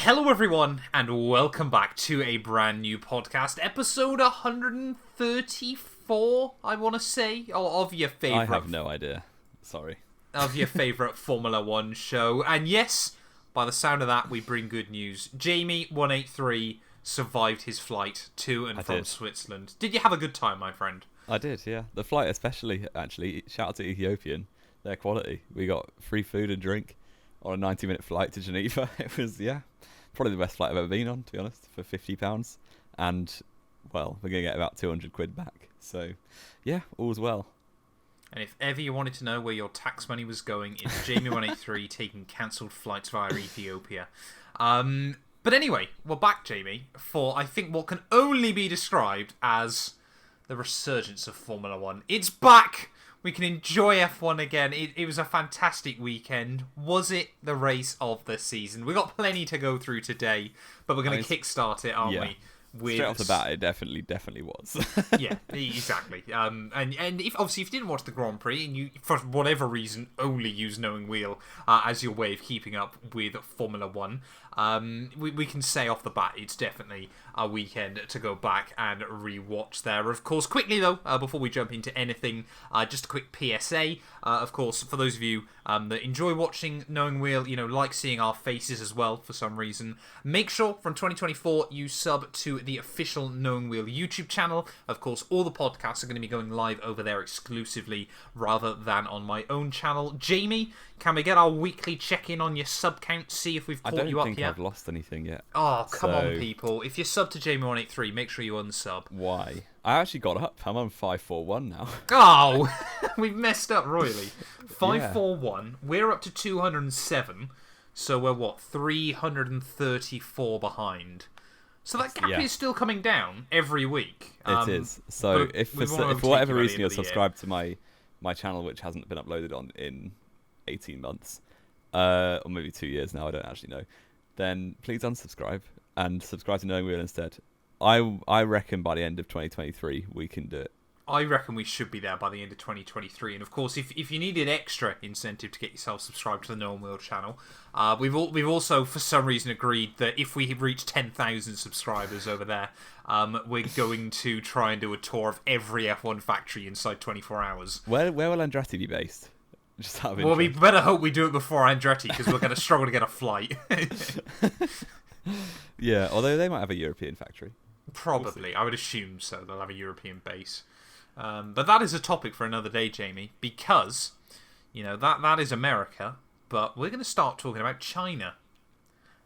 Hello everyone, and welcome back to a brand new podcast, episode 134, I want to say, of your favourite... I have no idea, sorry. Of your favourite Formula 1 show, and yes, by the sound of that, we bring good news. Jamie183 survived his flight to and from Switzerland. Did you have a good time, my friend? I did, yeah. The flight especially, actually, shout out to Ethiopian, their quality. We got free food and drink on a 90-minute flight to Geneva. It was, probably the best flight I've ever been on, to be honest, for £50. And, well, we're going to get about 200 quid back. So, yeah, all's well. And if ever you wanted to know where your tax money was going, it's Jamie183 taking cancelled flights via Ethiopia. But anyway, we're back, Jamie, for I think what can only be described as the resurgence of Formula 1. It's back! We can enjoy F1 again. It was a fantastic weekend. Was it the race of the season? We've got plenty to go through today, but we're going to kickstart it, aren't we? Straight off the bat, it definitely was. Yeah, exactly. And if you didn't watch the Grand Prix and you, for whatever reason, only use Knowing Wheel as your way of keeping up with Formula 1, we can say off the bat it's definitely a weekend to go back and re-watch there. Of course, quickly though, before we jump into anything, just a quick PSA. Of course, for those of you that enjoy watching Knowing Wheel, like seeing our faces as well for some reason, make sure from 2024 you sub to the official Knowing Wheel YouTube channel. Of course, all the podcasts are going to be going live over there exclusively rather than on my own channel. Jamie, can we get our weekly check-in on your sub count, see if we've caught you up yet? I don't think I've lost anything yet. Oh, come on, people. If you're sub to Jamie183, make sure you unsub. Why? I actually got up. I'm on 541 now. Oh, we've messed up royally. 541. We're up to 207. So we're, 334 behind. So that gap is still coming down every week. It is. So if for whatever reason you're subscribed to my channel, which hasn't been uploaded on in 18 months, or maybe 2 years now, I don't actually know, then please unsubscribe and subscribe to Knowing Wheel instead. I reckon by the end of 2023 we can do it. I reckon we should be there by the end of 2023. And of course, if you needed extra incentive to get yourself subscribed to the Knowing Wheel channel, we've also for some reason agreed that if we reach 10,000 subscribers over there, we're going to try and do a tour of every F1 factory inside 24 hours. Where will Andretti be based? Just out of well, we better hope we do it before Andretti, because we're going to struggle to get a flight. Yeah, although they might have a European factory. Probably. I would assume so. They'll have a European base. But that is a topic for another day, Jamie, because, that is America, but we're going to start talking about China.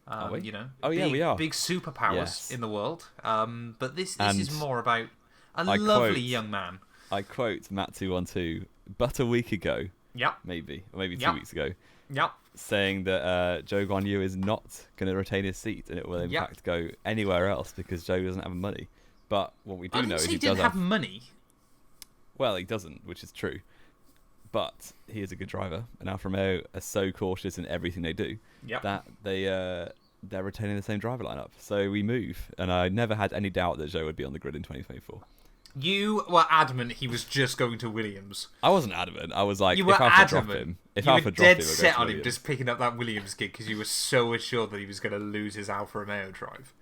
Are we? We are. Big superpowers in the world. But this is more about a lovely young man. I quote Matt212, but a week ago, maybe 2 weeks ago, saying that Zhou Guanyu is not going to retain his seat, and it will in fact go anywhere else because Zhou doesn't have money. But what we do know is he does have money. Well, he doesn't, which is true. But he is a good driver, and Alfa Romeo are so cautious in everything they do that they're retaining the same driver lineup. So we move, and I never had any doubt that Zhou would be on the grid in 2024. You were adamant he was just going to Williams. I wasn't adamant. I was like, you were if Alfa adamant. Drop him, you were dead set on him just picking up that Williams gig because you were so assured that he was going to lose his Alfa Romeo drive.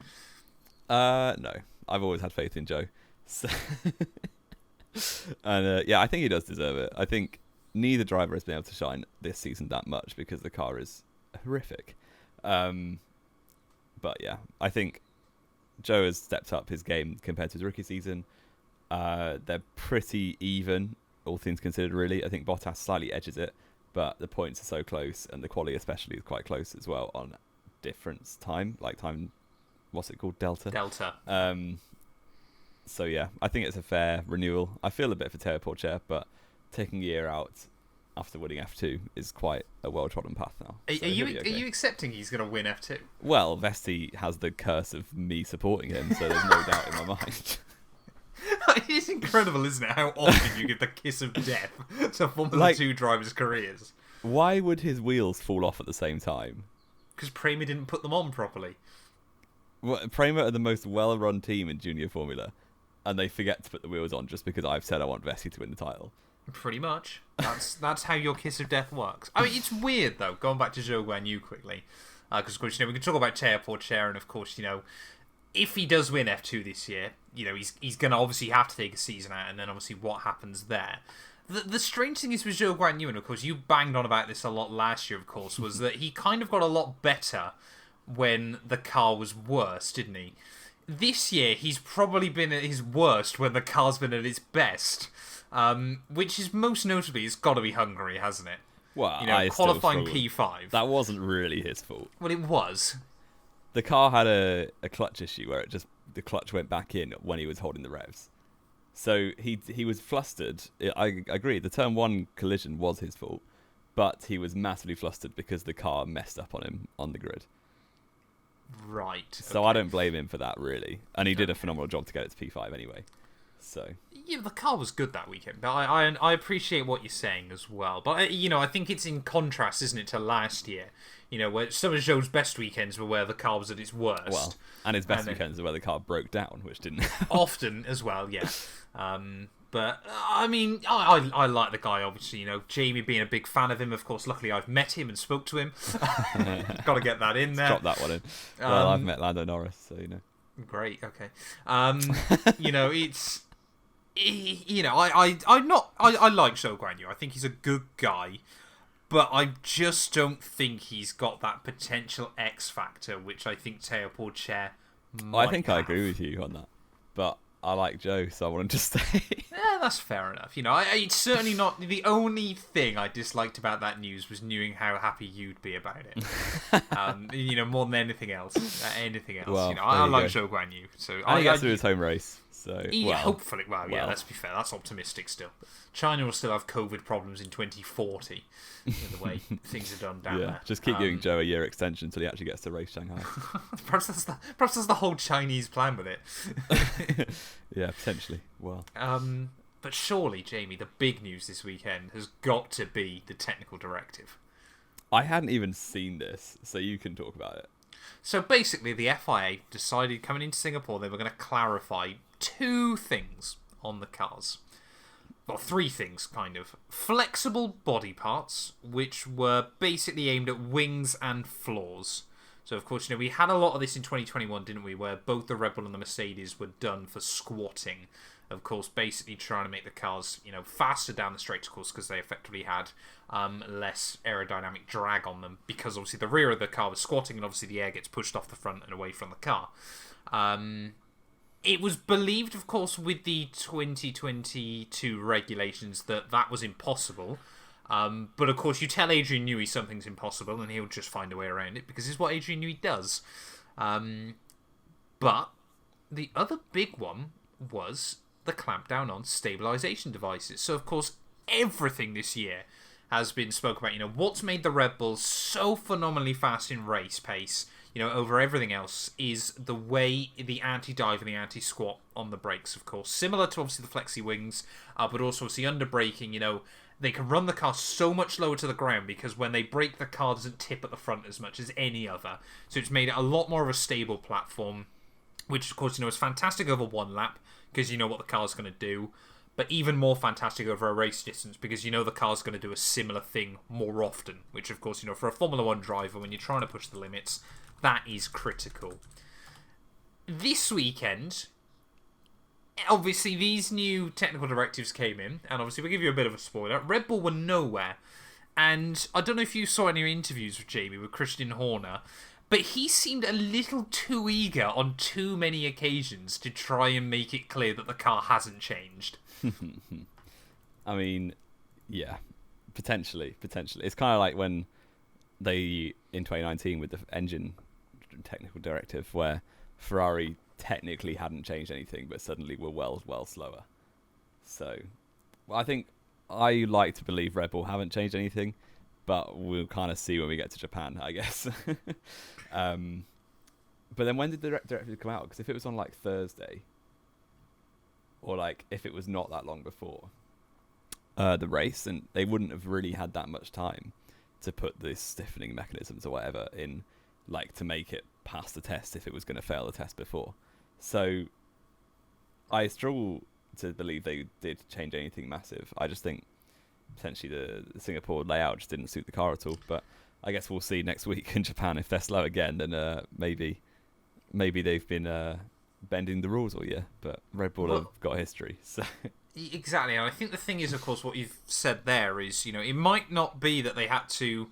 No, I've always had faith in Zhou. So and I think he does deserve it. I think neither driver has been able to shine this season that much because the car is horrific. But yeah, I think Zhou has stepped up his game compared to his rookie season. They're pretty even, all things considered, really. I think Bottas slightly edges it, but the points are so close, and the quality especially is quite close as well on difference time, what's it called, Delta. So yeah, I think it's a fair renewal. I feel a bit for Théo Pourchaire, but taking a year out after winning F2 is quite a well-trodden path now. Are you accepting he's going to win F2? Well, Vesti has the curse of me supporting him, so there's no doubt in my mind. It's incredible, isn't it, how often you give the kiss of death to Formula 2 drivers' careers. Why would his wheels fall off at the same time? Because Prema didn't put them on properly. Well, Prema are the most well-run team in junior Formula, and they forget to put the wheels on just because I've said I want Vesti to win the title. Pretty much. That's how your kiss of death works. I mean, it's weird, though, going back to Zhou Guanyu quickly. Because, of course, we can talk about Teo Porcher, and, of course, if he does win F2 this year, he's going to obviously have to take a season out, and then obviously what happens there. The strange thing is with Zhou Guanyu, and of course you banged on about this a lot last year, of course, was that he kind of got a lot better when the car was worse, didn't he? This year, he's probably been at his worst when the car's been at its best, which is most notably, it's got to be Hungary, hasn't it? Well, qualifying P5. That wasn't really his fault. Well, it was. The car had a clutch issue where the clutch went back in when he was holding the revs. So he was flustered. I agree, the turn 1 collision was his fault, but he was massively flustered because the car messed up on him on the grid. Right. So okay. I don't blame him for that, really. And he did a phenomenal job to get it to P5 anyway. So yeah, the car was good that weekend, but I appreciate what you're saying as well. But I think it's in contrast, isn't it, to last year? Where some of Zhou's best weekends were where the car was at its worst. Well, and his best weekends are where the car broke down, which didn't often as well. Yeah. But I mean, I like the guy. Obviously, Jamie being a big fan of him. Of course, luckily I've met him and spoke to him. Got to get that in there. Drop that one in. Well, I've met Lando Norris, so Great. Okay. It's. I like Zhou Guanyu. I think he's a good guy, but I just don't think he's got that potential X factor, which I think Teo Porcher might have. I agree with you on that, but I like Zhou, so I want him to stay. Yeah, that's fair enough. It's certainly not the only thing I disliked about that news was knowing how happy you'd be about it. More than anything else. Well, I like Zhou Guanyu, so I guess through his home race. So hopefully, yeah, let's be fair. That's optimistic still. China will still have COVID problems in 2040, the way things are done down there. Just keep giving Zhou a year extension until he actually gets to race Shanghai. perhaps that's the whole Chinese plan with it. Yeah, potentially. Well, but surely, Jamie, the big news this weekend has got to be the technical directive. I hadn't even seen this, so you can talk about it. So basically, the FIA decided coming into Singapore they were going to clarify 2 things on the cars. Well, 3 things, kind of. Flexible body parts, which were basically aimed at wings and floors. So, of course, we had a lot of this in 2021, didn't we, where both the Red Bull and the Mercedes were done for squatting. Of course, basically trying to make the cars, faster down the straight, of course, because they effectively had less aerodynamic drag on them, because obviously the rear of the car was squatting, and obviously the air gets pushed off the front and away from the car. It was believed, of course, with the 2022 regulations that was impossible. But, of course, you tell Adrian Newey something's impossible, and he'll just find a way around it, because it's what Adrian Newey does. But the other big one was the clampdown on stabilisation devices. So, of course, everything this year has been spoken about. What's made the Red Bulls so phenomenally fast in race pace, over everything else, is the way the anti-dive and the anti-squat on the brakes, of course. Similar to, obviously, the flexi wings, but also, obviously, under braking, they can run the car so much lower to the ground because when they brake, the car doesn't tip at the front as much as any other. So it's made it a lot more of a stable platform, which, of course, is fantastic over one lap because you know what the car's going to do, but even more fantastic over a race distance because the car's going to do a similar thing more often, which, of course, for a Formula 1 driver, when you're trying to push the limits, that is critical. This weekend, obviously, these new technical directives came in, and obviously, we'll give you a bit of a spoiler. Red Bull were nowhere, and I don't know if you saw any interviews with Jamie, with Christian Horner, but he seemed a little too eager on too many occasions to try and make it clear that the car hasn't changed. I mean, yeah, potentially. It's kind of like when they, in 2019, with the engine technical directive, where Ferrari technically hadn't changed anything, but suddenly were well slower. So, I think I like to believe Red Bull haven't changed anything, but we'll kind of see when we get to Japan, I guess. But then when did the directive come out? Because if it was on like Thursday, or like if it was not that long before the race, and they wouldn't have really had that much time to put the stiffening mechanisms or whatever in, like, to make it pass the test if it was going to fail the test before. So I struggle to believe they did change anything massive. I just think potentially the Singapore layout just didn't suit the car at all. But I guess we'll see next week in Japan. If they're slow again, then maybe they've been bending the rules all year. But Red Bull have got a history. So exactly, and I think the thing is, of course, what you've said there is, it might not be that they had to,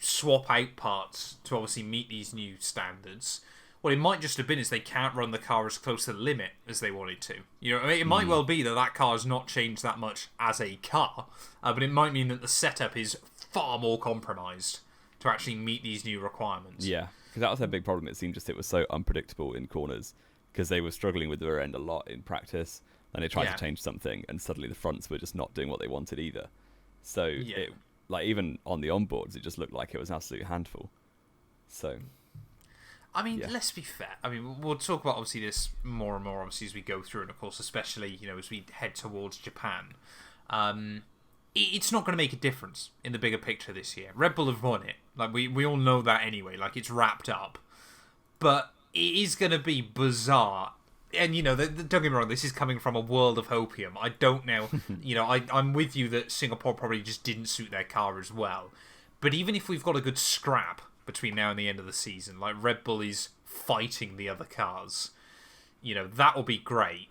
swap out parts to obviously meet these new standards. What it might just have been is they can't run the car as close to the limit as they wanted to. It might well be that car has not changed that much as a car, but it might mean that the setup is far more compromised to actually meet these new requirements. Yeah, because that was their big problem. It seemed it was so unpredictable in corners because they were struggling with the rear end a lot in practice, and they tried to change something, and suddenly the fronts were just not doing what they wanted either. So it, even on the onboards, it just looked like it was an absolute handful. So I mean, let's be fair. I mean, we'll talk about obviously this more and more obviously as we go through, and of course, especially as we head towards Japan. It's not going to make a difference in the bigger picture this year. Red Bull have won it. Like we all know that anyway. Like it's wrapped up, but it is going to be bizarre. And don't get me wrong. This is coming from a world of hopium. I don't know. I'm with you that Singapore probably just didn't suit their car as well. But even if we've got a good scrap between now and the end of the season, like Red Bull is fighting the other cars, that will be great.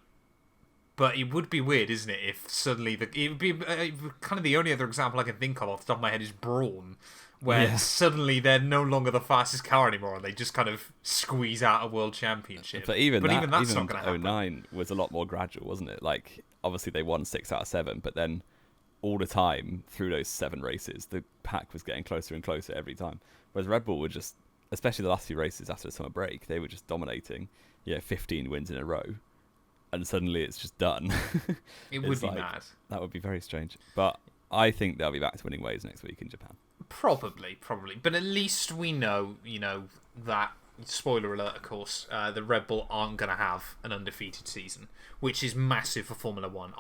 But it would be weird, isn't it, if suddenly it would be kind of the only other example I can think of off the top of my head is Brawn, where suddenly they're no longer the fastest car anymore, and they just kind of squeeze out a world championship. But even that's not going to happen. 09 was a lot more gradual, wasn't it? Like obviously they won 6 out of 7, but then all the time through those 7 races, the pack was getting closer and closer every time. Whereas Red Bull were just, especially the last few races after the summer break, they were just dominating. 15 wins in a row. And suddenly it's just done. It would be mad. That would be very strange. But I think they'll be back to winning ways next week in Japan. Probably. But at least we know, that, spoiler alert, of course, the Red Bull aren't going to have an undefeated season, which is massive for Formula One.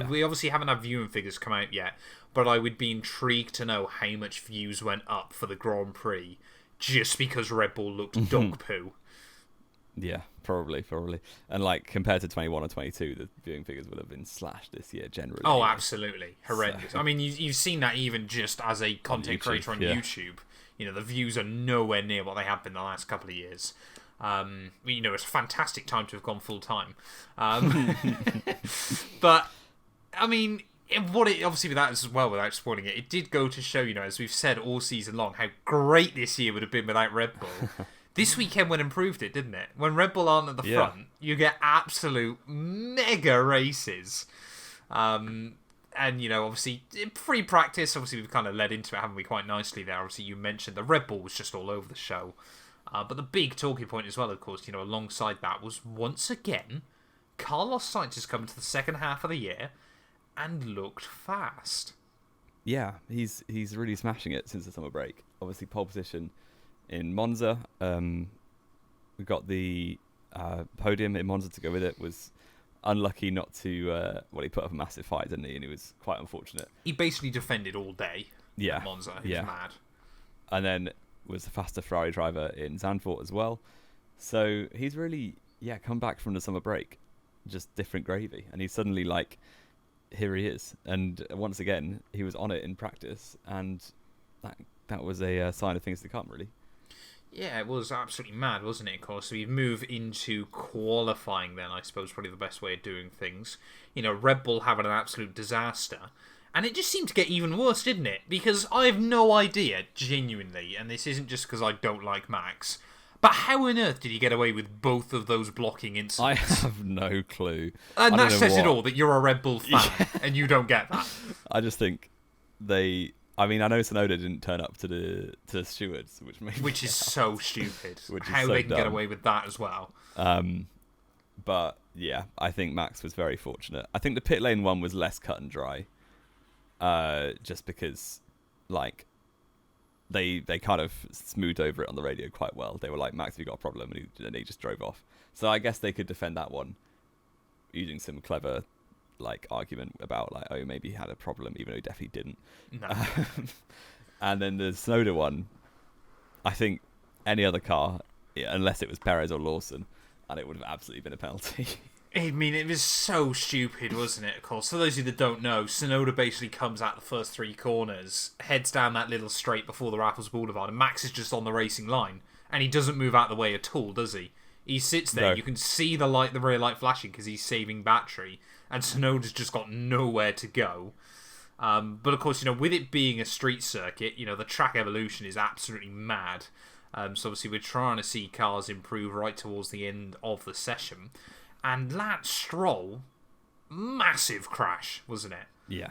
We obviously haven't had viewing figures come out yet, but I would be intrigued to know how much views went up for the Grand Prix just because Red Bull looked dog poo. Yeah, probably. And compared to 21 or 22, the viewing figures would have been slashed this year generally. Oh, absolutely. Horrendous. So, I mean, you've seen that even just as a content creator on YouTube. The views are nowhere near what they have been the last couple of years. It's a fantastic time to have gone full time. But, I mean, obviously with that as well, without spoiling it, it did go to show, as we've said all season long, how great this year would have been without Red Bull. This weekend went and proved it, didn't it? When Red Bull aren't at the front, you get absolute mega races. And, obviously, in pre-practice, obviously we've kind of led into it, haven't we, quite nicely there. Obviously, you mentioned the Red Bull was just all over the show. But the big talking point as well, of course, alongside that was, once again, Carlos Sainz has come into the second half of the year and looked fast. Yeah, he's really smashing it since the summer break. Obviously, pole position in Monza. We got the podium in Monza to go with it. Was unlucky not to... he put up a massive fight, didn't he? And it was quite unfortunate. He basically defended all day at Monza. He was mad. And then was the faster Ferrari driver in Zandvoort as well. So he's really, come back from the summer break. Just different gravy. And he's suddenly here he is. And once again, he was on it in practice. And that was a sign of things to come, really. Yeah, it was absolutely mad, wasn't it, of course? So we move into qualifying then, I suppose, probably the best way of doing things. Red Bull having an absolute disaster. And it just seemed to get even worse, didn't it? Because I have no idea, genuinely, and this isn't just because I don't like Max, but how on earth did he get away with both of those blocking incidents? I have no clue. And that says it all, that you're a Red Bull fan, and you don't get that. I just think I know Tsunoda didn't turn up to the stewards, which is so stupid. How they can get away with that as well. But yeah, I think Max was very fortunate. I think the pit lane one was less cut and dry, just because they kind of smoothed over it on the radio quite well. They were like, "Max, have you got a problem?" And he just drove off. So I guess they could defend that one using some clever argument about maybe he had a problem, even though he definitely didn't. No. And then the Tsunoda one, I think any other car, unless it was Perez or Lawson, and it would have absolutely been a penalty. I mean, it was so stupid, wasn't it? Of course, for those of you that don't know, Tsunoda basically comes out the first 3 corners, heads down that little straight before the Raffles Boulevard, and Max is just on the racing line, and he doesn't move out of the way at all, does he? He sits there. No. You can see the rear light flashing because he's saving battery, and Tsunoda's just got nowhere to go. But of course, with it being a street circuit, the track evolution is absolutely mad. So obviously, we're trying to see cars improve right towards the end of the session. And Lance Stroll, massive crash, wasn't it?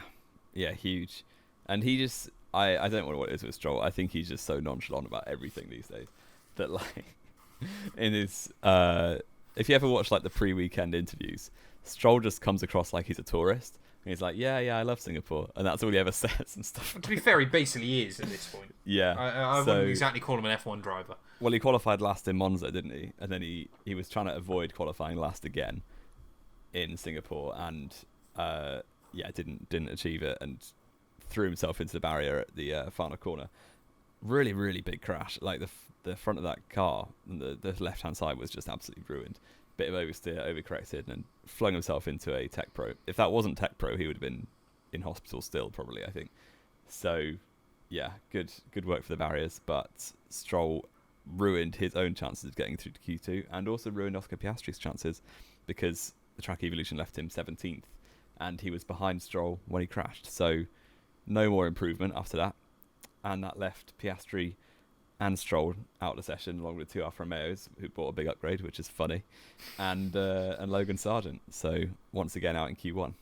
Yeah, huge. And he just, I don't know what it is with Stroll. I think he's just so nonchalant about everything these days that in his, if you ever watch the pre-weekend interviews, Stroll just comes across like he's a tourist. And he's like, yeah, I love Singapore, and that's all he ever says and stuff. To be fair, he basically is at this point. Yeah, I wouldn't exactly call him an F1 driver. Well, he qualified last in Monza, didn't he? And then he was trying to avoid qualifying last again in Singapore, and didn't achieve it, and threw himself into the barrier at the final corner. Really, really big crash. The front of that car, and the left hand side was just absolutely ruined. Bit of oversteer, overcorrected, and flung himself into a Tech Pro. If that wasn't Tech Pro, he would have been in hospital still, probably, I think. So, yeah, good work for the barriers, but Stroll ruined his own chances of getting through to Q2, and also ruined Oscar Piastri's chances, because the track evolution left him 17th, and he was behind Stroll when he crashed. So, no more improvement after that, and that left Piastri and Stroll out of the session, along with 2 Alfa Romeos, who bought a big upgrade, which is funny, and Logan Sargent. So once again out in Q1.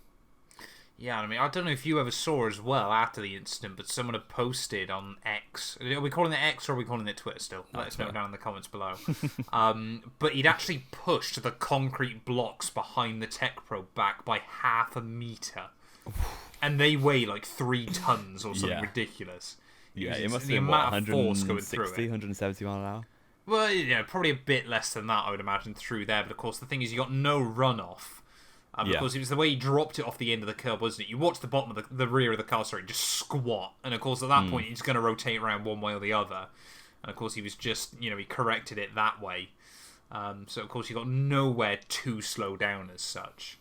Yeah, I mean, I don't know if you ever saw as well after the incident, but someone had posted on X. Are we calling it X or are we calling it Twitter still? Let us know down in the comments below. But he'd actually pushed the concrete blocks behind the Tech Pro back by 0.5 meter, and they weigh 3 tons or something ridiculous. Yeah, it must be what, 160, 170 mile an hour? Well, probably a bit less than that, I would imagine, through there. But of course, the thing is, you got no runoff. Because it was the way he dropped it off the end of the curb, wasn't it? You watched the bottom of the rear of the car, just squat. And of course, at that point, he's going to rotate around one way or the other. And of course, he was just, he corrected it that way. So of course, you got nowhere to slow down as such.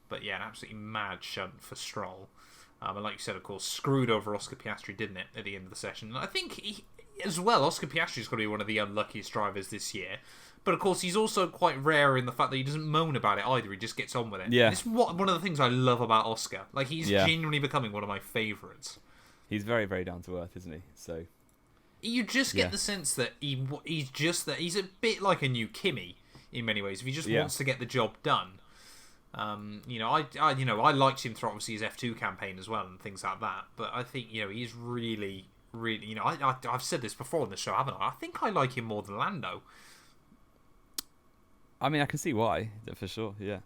But yeah, an absolutely mad shunt for Stroll. And like you said, of course, screwed over Oscar Piastri, didn't it, at the end of the session? And I think, as well, Oscar Piastri's got to be one of the unluckiest drivers this year. But, of course, he's also quite rare in the fact that he doesn't moan about it either. He just gets on with it. Yeah. It's one of the things I love about Oscar. He's genuinely becoming one of my favourites. He's very, very down to earth, isn't he? So you just get the sense that he's just that he's a bit like a new Kimi in many ways. If he just wants to get the job done. I liked him through obviously his F2 campaign as well and things like that. But I think he's really, really. I've said this before on the show, haven't I? I think I like him more than Lando. I mean, I can see why, for sure. Yeah,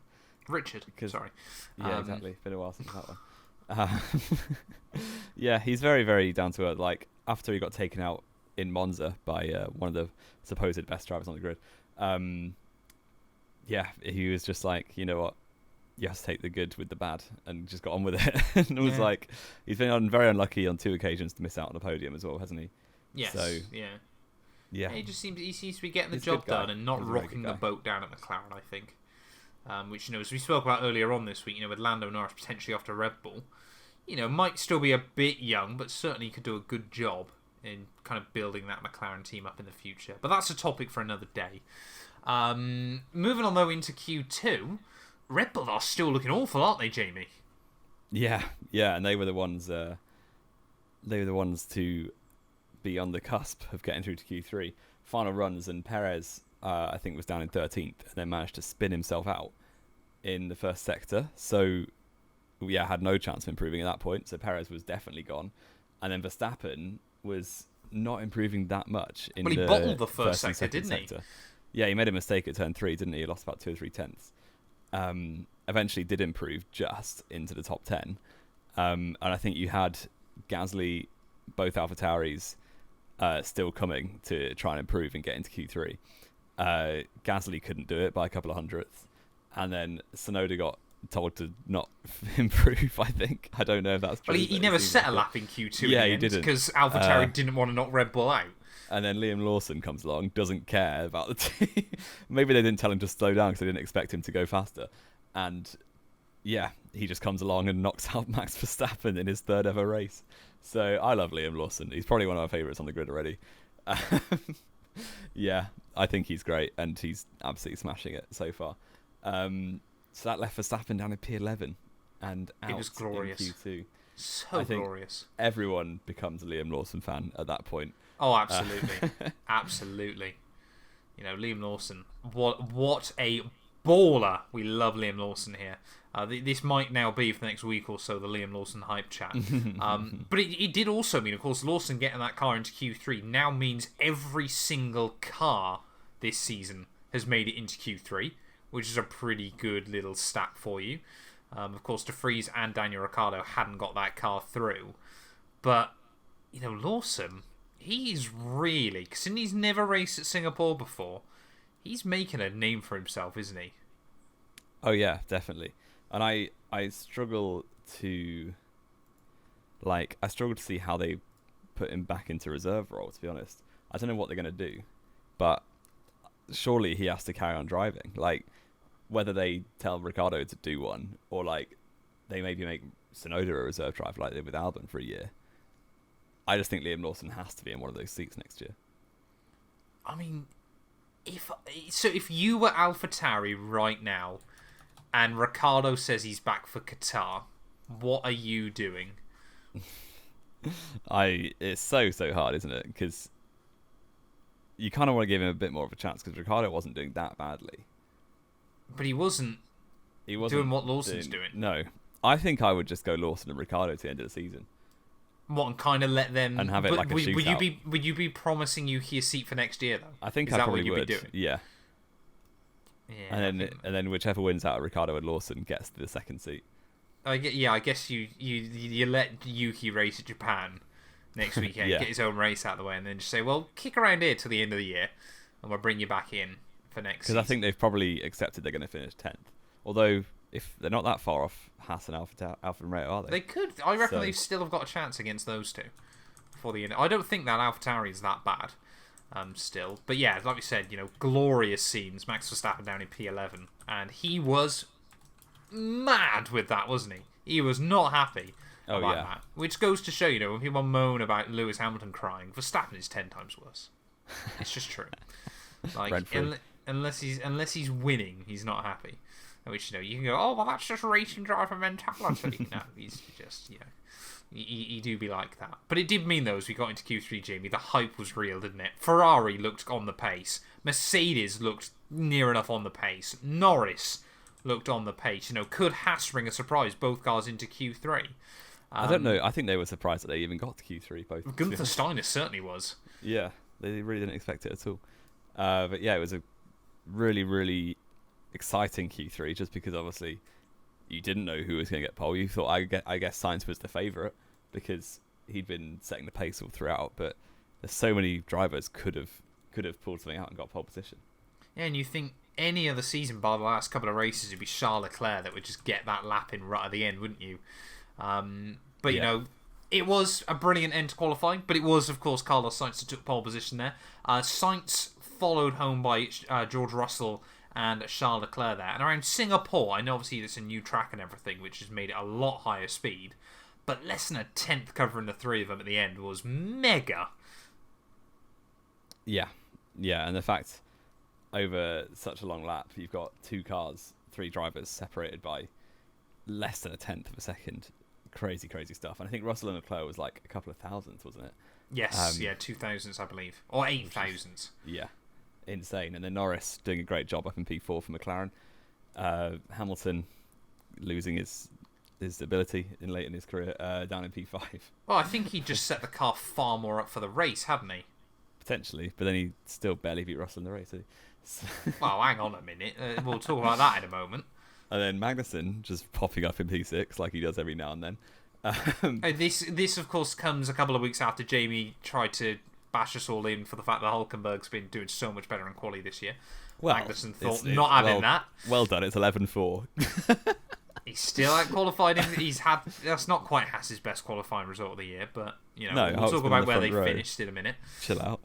Richard. Sorry. Yeah, exactly. Been a while since that one. Yeah, he's very, very down to earth. After he got taken out in Monza by one of the supposed best drivers on the grid. He was just like, you know what? You have to take the good with the bad, and just got on with it. And it was he's been very unlucky on 2 occasions to miss out on the podium as well, hasn't he? Yes. So, yeah. He seems to be getting the job done and not rocking the boat down at McLaren, I think. Which, as we spoke about earlier on this week, with Lando Norris potentially after Red Bull, might still be a bit young, but certainly could do a good job in kind of building that McLaren team up in the future. But that's a topic for another day. Moving on, though, into Q2, Red Bull are still looking awful, aren't they, Jamie? Yeah, and they were the ones. They were the ones to be on the cusp of getting through to Q3 final runs, and Perez, I think, was down in 13th, and then managed to spin himself out in the first sector. So, had no chance of improving at that point. So Perez was definitely gone, and then Verstappen was not improving that much. He bottled the first sector, didn't he? Yeah, he made a mistake at turn 3, didn't he? He lost about 2 or 3 tenths. Eventually did improve just into the top 10. And I think you had Gasly, both AlphaTauris, still coming to try and improve and get into Q3. Gasly couldn't do it by a couple of hundredths. And then Tsunoda got told to not improve, I think. I don't know if that's true. Well, he never set a lap in Q2 he didn't. Because AlphaTauri didn't want to knock Red Bull out. And then Liam Lawson comes along, doesn't care about the team. Maybe they didn't tell him to slow down because they didn't expect him to go faster. And yeah, he just comes along and knocks out Max Verstappen in his third ever race. So I love Liam Lawson. He's probably one of my favourites on the grid already. Yeah, I think he's great, and he's absolutely smashing it so far. So that left Verstappen down in P11 and out It was glorious. in Q2. So I think glorious. everyone becomes a Liam Lawson fan at that point. Oh, absolutely. Absolutely. You know, Liam Lawson. What a baller. We love Liam Lawson here. This might now be for the next week or so the Liam Lawson hype chat. But it did also mean, of course, Lawson getting that car into Q3 now means every single car this season has made it into Q3, which is a pretty good little stat for you. Of course, De Vries and Daniel Ricciardo hadn't got that car through. But, you know, Lawson, he's really... Because he's never raced at Singapore before. He's making a name for himself, isn't he? Oh, yeah, definitely. And I struggle to... I struggle to see how they put him back into reserve role, to be honest. I don't know what they're going to do. But surely he has to carry on driving. Whether they tell Ricardo to do one, or they maybe make Tsunoda a reserve driver like they did with Albon for a year. I just think Liam Lawson has to be in one of those seats next year. I mean, if you were AlphaTauri right now, and Ricardo says he's back for Qatar, what are you doing? It's so hard, isn't it? Because you kind of want to give him a bit more of a chance, because Ricardo wasn't doing that badly. But he wasn't doing what Lawson's doing. No. I think I would just go Lawson and Ricardo to the end of the season. What, and kind of let them... And have it like a shootout. Would you be promising Yuki a seat for next year, though? I think I probably would. Be doing? Yeah. Yeah. And then whichever wins out of Ricardo and Lawson gets the second seat. I guess you let Yuki race at Japan next weekend, get his own race out of the way, and then just say, well, kick around here till the end of the year, and we'll bring you back in for next season. Because I think they've probably accepted they're going to finish 10th. Although, if they're not that far off Haas and Alfa Romeo, are they? They could. I reckon they still have got a chance against those two for the end. I don't think that AlphaTauri is that bad still. But yeah, like we said, you know, glorious scenes. Max Verstappen down in P11. And he was mad with that, wasn't he? He was not happy about that. Which goes to show, you know, when people moan about Lewis Hamilton crying, Verstappen is 10 times worse. It's just true. Unless he's winning, he's not happy. Which, you know, you can go, oh, well, that's just racing driver mentality. No, he's just, you know, you do be like that. But it did mean, though, as we got into Q3, Jamie, the hype was real, didn't it? Ferrari looked on the pace. Mercedes looked near enough on the pace. Norris looked on the pace. You know, could Haas bring a surprise, both cars into Q3? I don't know. I think they were surprised that they even got to Q3, both. Gunther Steiner certainly was. Yeah, they really didn't expect it at all. But yeah, it was a really, really exciting Q3, just because obviously you didn't know who was going to get pole. You thought, I guess Sainz was the favourite because he'd been setting the pace all throughout, but there's so many drivers could have pulled something out and got pole position. Yeah, and you think any other season, by the last couple of races, it'd be Charles Leclerc that would just get that lap in right at the end, wouldn't you? But you know, it was a brilliant end to qualifying, but it was, of course, Carlos Sainz that took pole position there. Sainz followed home by George Russell and Charles Leclerc there. And around Singapore, I know obviously it's a new track and everything, which has made it a lot higher speed, but less than a tenth covering the three of them at the end was mega. Yeah, and the fact over such a long lap, you've got two cars, three drivers separated by less than a tenth of a second. Crazy stuff. And I think Russell and Leclerc was like a couple of thousandths, wasn't it? Yes, 2000s, I believe. Or 8000s. Yeah, insane. And then Norris doing a great job up in P4 for McLaren. Hamilton losing his ability late in his career, down in P5. Well, I think he just set the car far more up for the race, hadn't he? Potentially, but then he still barely beat Russell in the race. So. Well, hang on a minute. We'll talk about that in a moment. And then Magnussen just popping up in P6 like he does every now and then. This, of course, comes a couple of weeks after Jamie tried to bash us all in for the fact that Hülkenberg's been doing so much better in quali this year. Well, Magnussen thought not having that. Well done, it's 11-4. He's still out qualified. That's not quite Haas's best qualifying result of the year, but you know, we'll talk about where they finished in a minute. Chill out.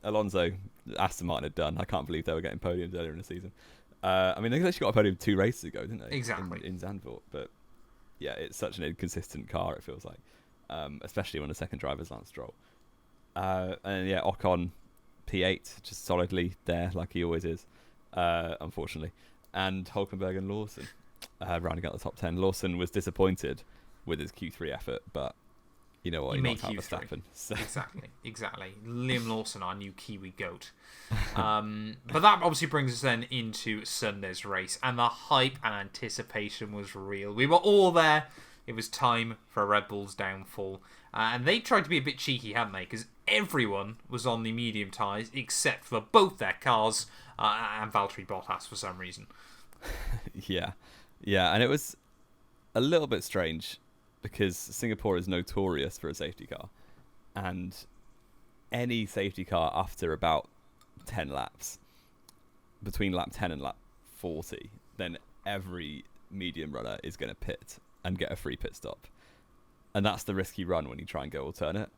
Alonso, Aston Martin had done. I can't believe they were getting podiums earlier in the season. I mean, they actually got a podium 2 races ago, didn't they? Exactly. In Zandvoort. But yeah, it's such an inconsistent car, it feels like. Especially when the second driver's Lance Stroll. And yeah, Ocon P8, just solidly there, like he always is, unfortunately. And Hulkenberg and Lawson rounding out the top 10. Lawson was disappointed with his Q3 effort, but you know what? He knocked out Verstappen. So. Exactly. Liam Lawson, our new Kiwi goat. But that obviously brings us then into Sunday's race, and the hype and anticipation was real. We were all there. It was time for Red Bull's downfall. And they tried to be a bit cheeky, hadn't they? Because everyone was on the medium tyres except for both their cars and Valtteri Bottas for some reason. Yeah, and it was a little bit strange because Singapore is notorious for a safety car. And any safety car after about 10 laps, between lap 10 and lap 40, then every medium runner is going to pit and get a free pit stop. And that's the risk you run when you try and go alternate.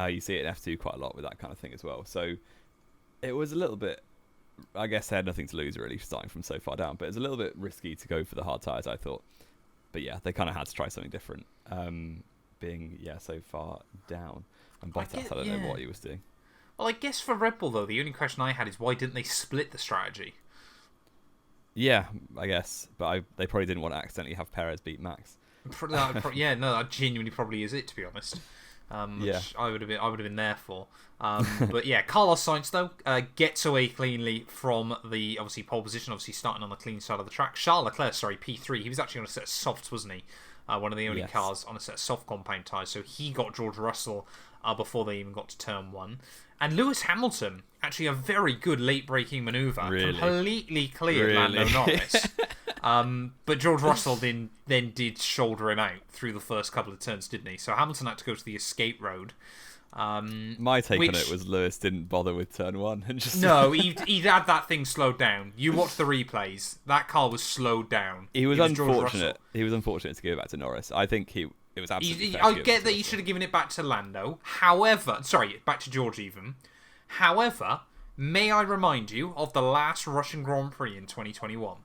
You see it in F2 quite a lot with that kind of thing as well. So it was a little bit, I guess they had nothing to lose really starting from so far down, but it was a little bit risky to go for the hard tyres, I thought. But yeah, they kind of had to try something different, being so far down. And Bottas, I don't know what he was doing. Well, I guess for Red Bull, though, the only question I had is why didn't they split the strategy? Yeah, I guess. But they probably didn't want to accidentally have Perez beat Max. That genuinely probably is it, to be honest. Which I would have been there for. But yeah, Carlos Sainz though gets away cleanly from the obviously pole position, obviously starting on the clean side of the track. Charles Leclerc, P3. He was actually on a set of softs, wasn't he? One of the only cars on a set of soft compound tyres. So he got George Russell before they even got to turn 1. And Lewis Hamilton, actually a very good late braking manoeuvre, completely cleared Lando Norris. But George Russell then did shoulder him out through the first couple of turns, didn't he? So Hamilton had to go to the escape road. My take on it was Lewis didn't bother with turn 1 and just he'd had that thing slowed down. You watch the replays; that car was slowed down. He was unfortunate. He was unfortunate to give it back to Norris. I think it was absolutely fair. I get that you should have given it back to Lando. However, back to George even. However, may I remind you of the last Russian Grand Prix in 2021?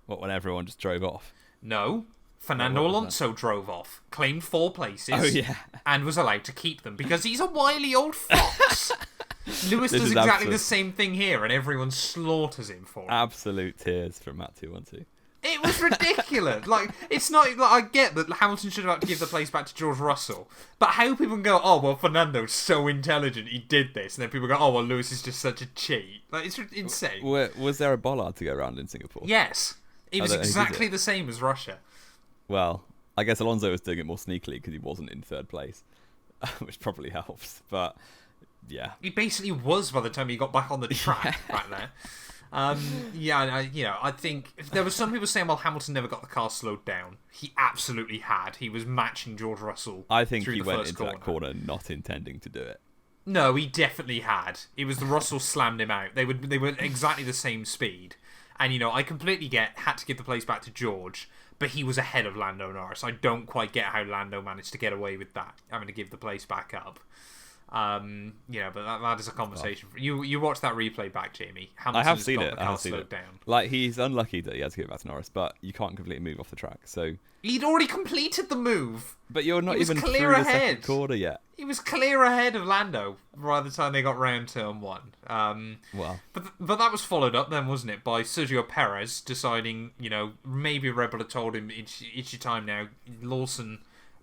What, when everyone just drove off? No. Fernando Alonso drove off, claimed 4 places, and was allowed to keep them because he's a wily old fox. Lewis does exactly the same thing here, and everyone slaughters him for it. Absolute tears from Matt212. It was ridiculous. It's not. I get that Hamilton should have had to give the place back to George Russell, but how people can go, oh well, Fernando's so intelligent, he did this, and then people go, oh well, Lewis is just such a cheat. It's insane. Was there a bollard to go around in Singapore? Yes, it was exactly the same as Russia. Well, I guess Alonso was doing it more sneakily because he wasn't in 3rd place, which probably helps. But yeah, he basically was by the time he got back on the track back there. I think if there was some people saying, well, Hamilton never got the car slowed down. He absolutely had. He was matching George Russell. I think he went into that corner not intending to do it. No, he definitely had. It was the Russell slammed him out. They were exactly the same speed. And, I completely had to give the place back to George, but he was ahead of Lando Norris. I don't quite get how Lando managed to get away with that, having to give the place back up. But that is a conversation. You watch that replay back, Jamie. I have seen it. Down. He's unlucky that he had to give it back to Norris, but you can't completely move off the track. So he'd already completed the move. But you're not even through the second quarter yet. He was clear ahead of Lando by the time they got round turn 1. But that was followed up then, wasn't it, by Sergio Perez deciding, maybe Red Bull had told him it's your time now. Lawson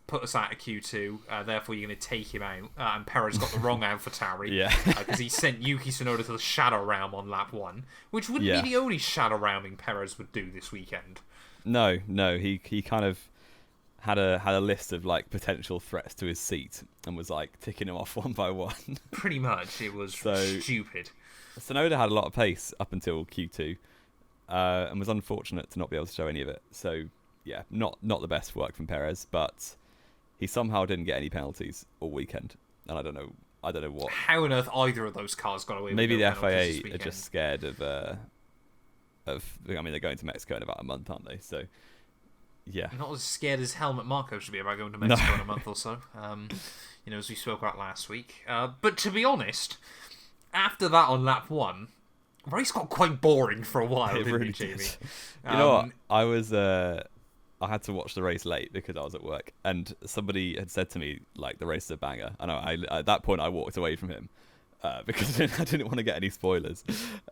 put us out of Q2, therefore you're going to take him out. And Perez got the wrong AlphaTauri because he sent Yuki Tsunoda to the Shadow Realm on lap 1, which wouldn't be the only Shadow Realming Perez would do this weekend. No, he kind of had a list of potential threats to his seat and was ticking them off one by one. Pretty much, it was stupid. Tsunoda had a lot of pace up until Q2, and was unfortunate to not be able to show any of it. So yeah, not the best work from Perez, but he somehow didn't get any penalties all weekend, and I don't know what. How on earth either of those cars got away with Maybe the FIA are just scared of. I mean, they're going to Mexico in about a month, aren't they? So yeah, not as scared as Helmut Marko should be about going to Mexico in a month or so. As we spoke about last week. But to be honest, after that on lap 1, Race got quite boring for a while, It didn't really it, Jamie? did. You know what? I had to watch the race late because I was at work, and somebody had said to me like the race is a banger, and at that point I walked away from him because I didn't want to get any spoilers.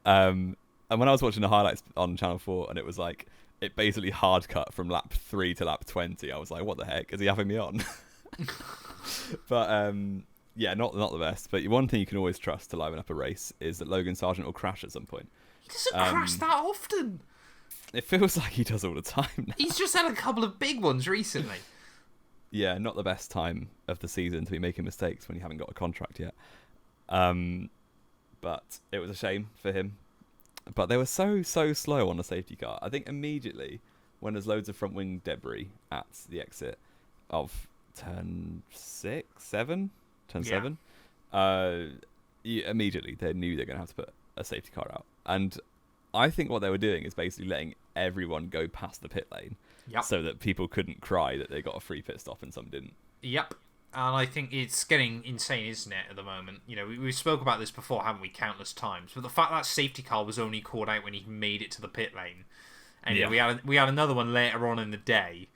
And when I was watching the highlights on Channel 4, and it was like it basically hard cut from lap 3 to lap 20, I was like, what the heck is he having me on? But yeah, not the best. But one thing you can always trust to liven up a race is that Logan Sargent will crash at some point. He doesn't crash that often. It feels like he does all the time now. He's just had a couple of big ones recently. Yeah, not the best time of the season to be making mistakes when you haven't got a contract yet. But it was a shame for him. But they were so slow on the safety car. I think immediately when there's loads of front wing debris at the exit of turn 7, immediately they knew they're going to have to put a safety car out. And I think what they were doing is basically letting everyone go past the pit lane so that people couldn't cry that they got a free pit stop and some didn't. Yep. And I think it's getting insane, isn't it, at the moment? You know, we spoke about this before, haven't we, countless times. But the fact that safety car was only called out when he made it to the pit lane. And you know, we had another one later on in the day.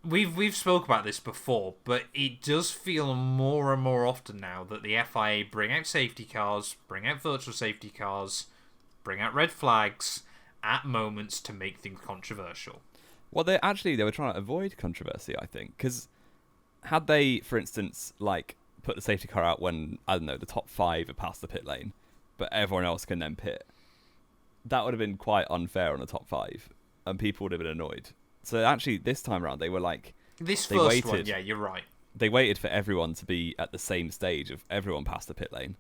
We've spoke about this before, but it does feel more and more often now that the FIA bring out safety cars, bring out virtual safety cars, bring out red flags at moments to make things controversial. Well, they were trying to avoid controversy, I think, because had they, for instance, like put the safety car out when, I don't know, the top 5 are past the pit lane, but everyone else can then pit, that would have been quite unfair on the top 5, and people would have been annoyed. So actually, this time around, they were like... one, yeah, you're right. They waited for everyone to be at the same stage of everyone past the pit lane,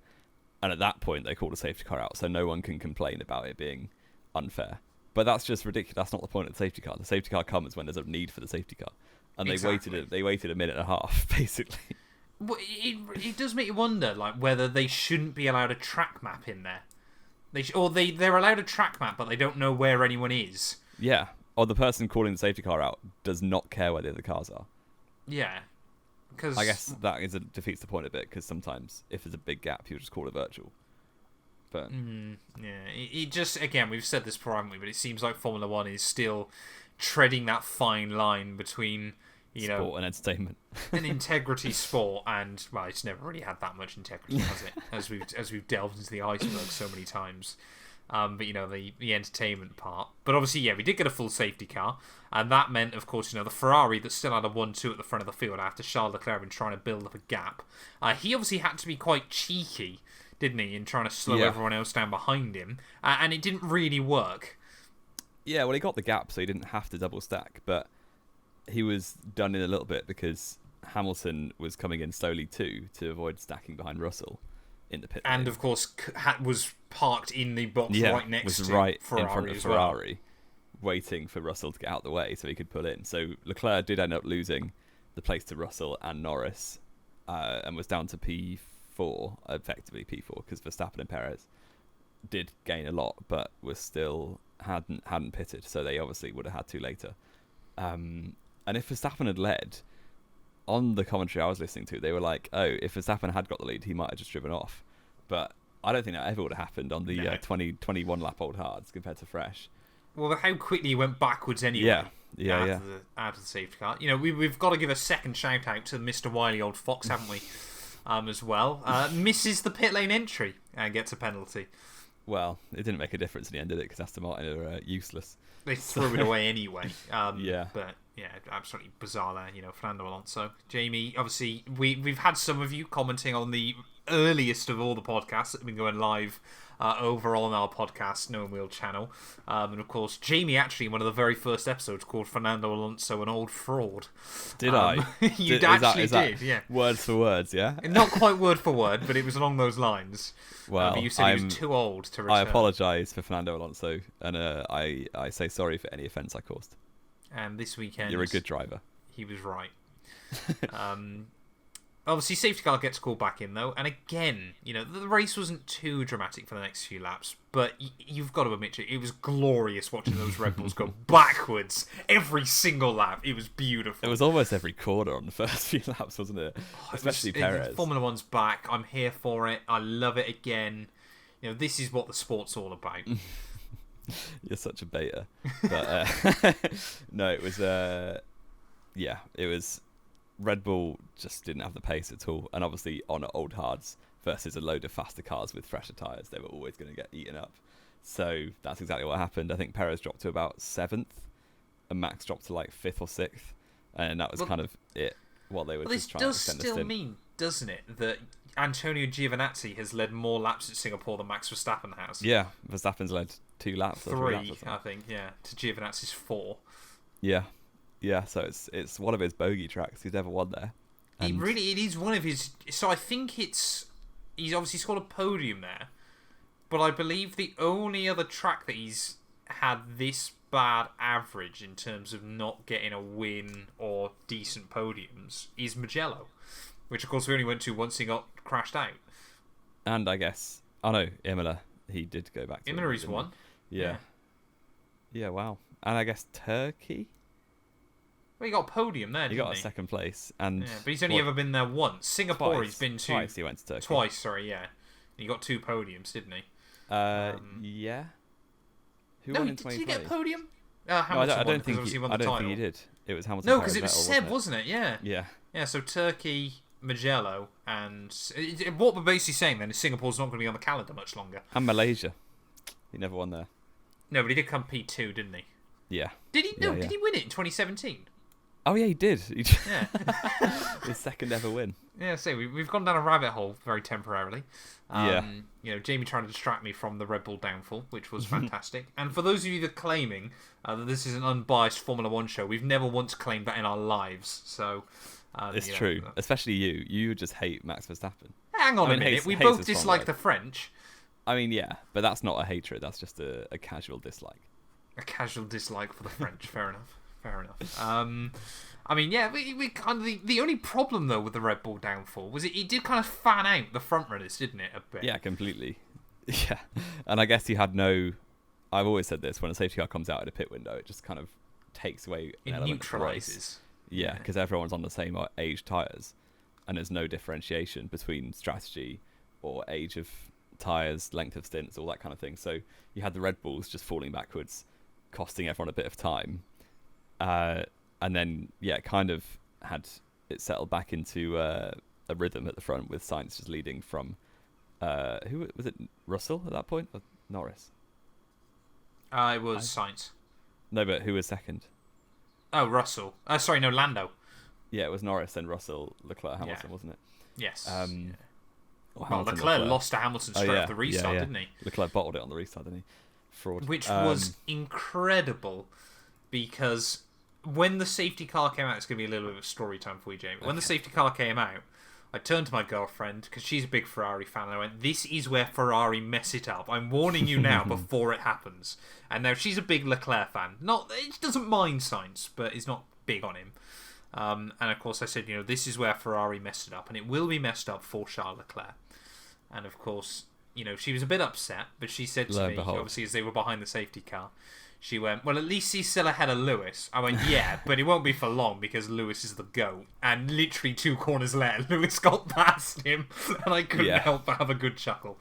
and at that point, they called a safety car out, so no one can complain about it being unfair. But that's just ridiculous. That's not the point of the safety car. The safety car comes when there's a need for the safety car. And they waited a minute and a half, basically. Well, it does make you wonder, like, whether they shouldn't be allowed a track map in there. They're allowed a track map, but they don't know where anyone is. Yeah. Or the person calling the safety car out does not care where the other cars are. Yeah. Because I guess that defeats the point a bit, because sometimes, if there's a big gap, you'll just call it virtual. But yeah, it just, again, we've said this before, haven't we? But it seems like Formula 1 is still treading that fine line between... sport and entertainment, an integrity sport, and well, it's never really had that much integrity, has it? As we've delved into the iceberg so many times. But the entertainment part. But obviously, yeah, we did get a full safety car, and that meant, of course, the Ferrari that still had a 1-2 at the front of the field after Charles Leclerc had been trying to build up a gap. He obviously had to be quite cheeky, didn't he, in trying to slow everyone else down behind him, and it didn't really work. Yeah, well, he got the gap, so he didn't have to double stack, but he was done in a little bit because Hamilton was coming in slowly too to avoid stacking behind Russell in the pit lane. And of course was parked in the box right next to right Ferrari in front of Ferrari, waiting for Russell to get out of the way so he could pull in. So Leclerc did end up losing the place to Russell and Norris, and was down to P4, effectively P4, because Verstappen and Perez did gain a lot, but was still hadn't pitted, so they obviously would have had to later. And if Verstappen had led, on the commentary I was listening to, they were like, oh, if Verstappen had got the lead, he might have just driven off. But I don't think that ever would have happened on the 21 lap old hards compared to fresh. Well, how quickly he went backwards anyway. Yeah. Out of the safety car. We've got to give a second shout out to Mr. Wily Old Fox, haven't we? As well. Misses the pit lane entry and gets a penalty. Well, it didn't make a difference in the end, did it? Because Aston Martin are useless. They threw it away anyway. Yeah. But yeah, absolutely bizarre there. Fernando Alonso. Jamie, obviously, we've had some of you commenting on the earliest of all the podcasts that have been going live over on our podcast, No Wheel channel. And of course, Jamie actually, in one of the very first episodes, called Fernando Alonso an old fraud. Did I? You actually did, yeah. Words for words, yeah? Not quite word for word, but it was along those lines. Well, but you said he was too old to return. I apologise for Fernando Alonso, and I say sorry for any offence I caused. And this weekend... You're a good driver. He was right. Obviously, safety car gets called back in, though. And again, the race wasn't too dramatic for the next few laps. But you've got to admit, it was glorious watching those Red Bulls go backwards every single lap. It was beautiful. It was almost every corner on the first few laps, wasn't it? Especially Perez. Formula 1's back. I'm here for it. I love it again. this is what the sport's all about. You're such a beta. But no, it was it was Red Bull just didn't have the pace at all, and obviously on old hards versus a load of faster cars with fresher tyres, they were always going to get eaten up. So that's exactly what happened. I think Perez dropped to about 7th, and Max dropped to like 5th or 6th, and that was kind of it. While they were just trying to extend the stint. This does still mean, doesn't it, that Antonio Giovinazzi has led more laps at Singapore than Max Verstappen has? Yeah, Verstappen's led 2 laps. 3 laps I think, yeah, to Giovinazzi's 4. Yeah. So it's one of his bogey tracks. He's never won there. And It is one of his. So I think he's obviously scored a podium there, but I believe the only other track that he's had this bad average in terms of not getting a win or decent podiums is Mugello, which of course we only went to once he got crashed out. And I guess Imola, he did go back to Imola. He's won. Yeah, wow. And I guess Turkey. Well, he got a podium there. He got a second place, and but he's only ever been there once. Singapore, he's been to twice. He went to Turkey twice. Sorry, yeah. He got 2 podiums, didn't he? Yeah. Who won in 2020? Did he get a podium? Hamilton I don't think he did. It was Hamilton. No, because it was Seb, wasn't it? Yeah. Yeah. So Turkey, Mugello, and what we're basically saying then is Singapore's not going to be on the calendar much longer. And Malaysia, he never won there. No, but he did come P2, didn't he? Yeah. Did he? No, did he win it in 2017? Oh yeah, he did. Yeah. His second ever win. Yeah, we've gone down a rabbit hole very temporarily. Jamie trying to distract me from the Red Bull downfall, which was fantastic. And for those of you that are claiming that this is an unbiased Formula 1 show, we've never once claimed that in our lives. So it's true, especially you. You just hate Max Verstappen. Hang on a minute. We both dislike the French. I mean, yeah, but that's not a hatred. That's just a casual dislike. A casual dislike for the French. Fair enough. I mean, yeah, we kind of the only problem though with the Red Bull downfall was it did kind of fan out the front runners, didn't it? A bit. Yeah, completely. Yeah, and I guess you had no. I've always said this: when a safety car comes out at a pit window, it just kind of takes away an element of the race. Yeah, because everyone's on the same age tyres, and there's no differentiation between strategy or age of tyres, length of stints, all that kind of thing. So you had the Red Bulls just falling backwards, costing everyone a bit of time. And then, kind of had it settled back into a rhythm at the front with Sainz just leading from, who was it, Russell at that point? Or Norris? It was Sainz. No, but who was second? Oh, Russell. Sorry, no, Lando. Yeah, it was Norris, then Russell, Leclerc, Hamilton, wasn't it? Yes. Well, Leclerc lost to Hamilton straight off the restart, didn't he? Leclerc bottled it on the restart, didn't he? Fraud. Which was incredible, because when the safety car came out, it's going to be a little bit of a story time for you, Jamie. When the safety car came out, I turned to my girlfriend, because she's a big Ferrari fan, and I went, this is where Ferrari mess it up. I'm warning you now before it happens. And now she's a big Leclerc fan. She doesn't mind Sainz, but is not big on him. And of course I said, this is where Ferrari messed it up, and it will be messed up for Charles Leclerc. And of course, she was a bit upset, but she said to me, obviously as they were behind the safety car, she went, well, at least he's still ahead of Lewis. I went, yeah, but it won't be for long because Lewis is the GOAT. And literally 2 corners later, Lewis got past him, and I couldn't help but have a good chuckle.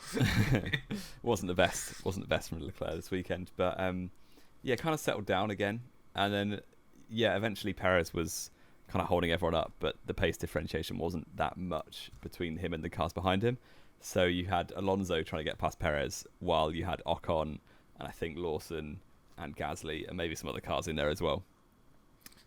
Wasn't the best from Leclerc this weekend, but kind of settled down again. And then, eventually Perez was kind of holding everyone up, but the pace differentiation wasn't that much between him and the cars behind him. So you had Alonso trying to get past Perez, while you had Ocon and I think Lawson and Gasly and maybe some other cars in there as well,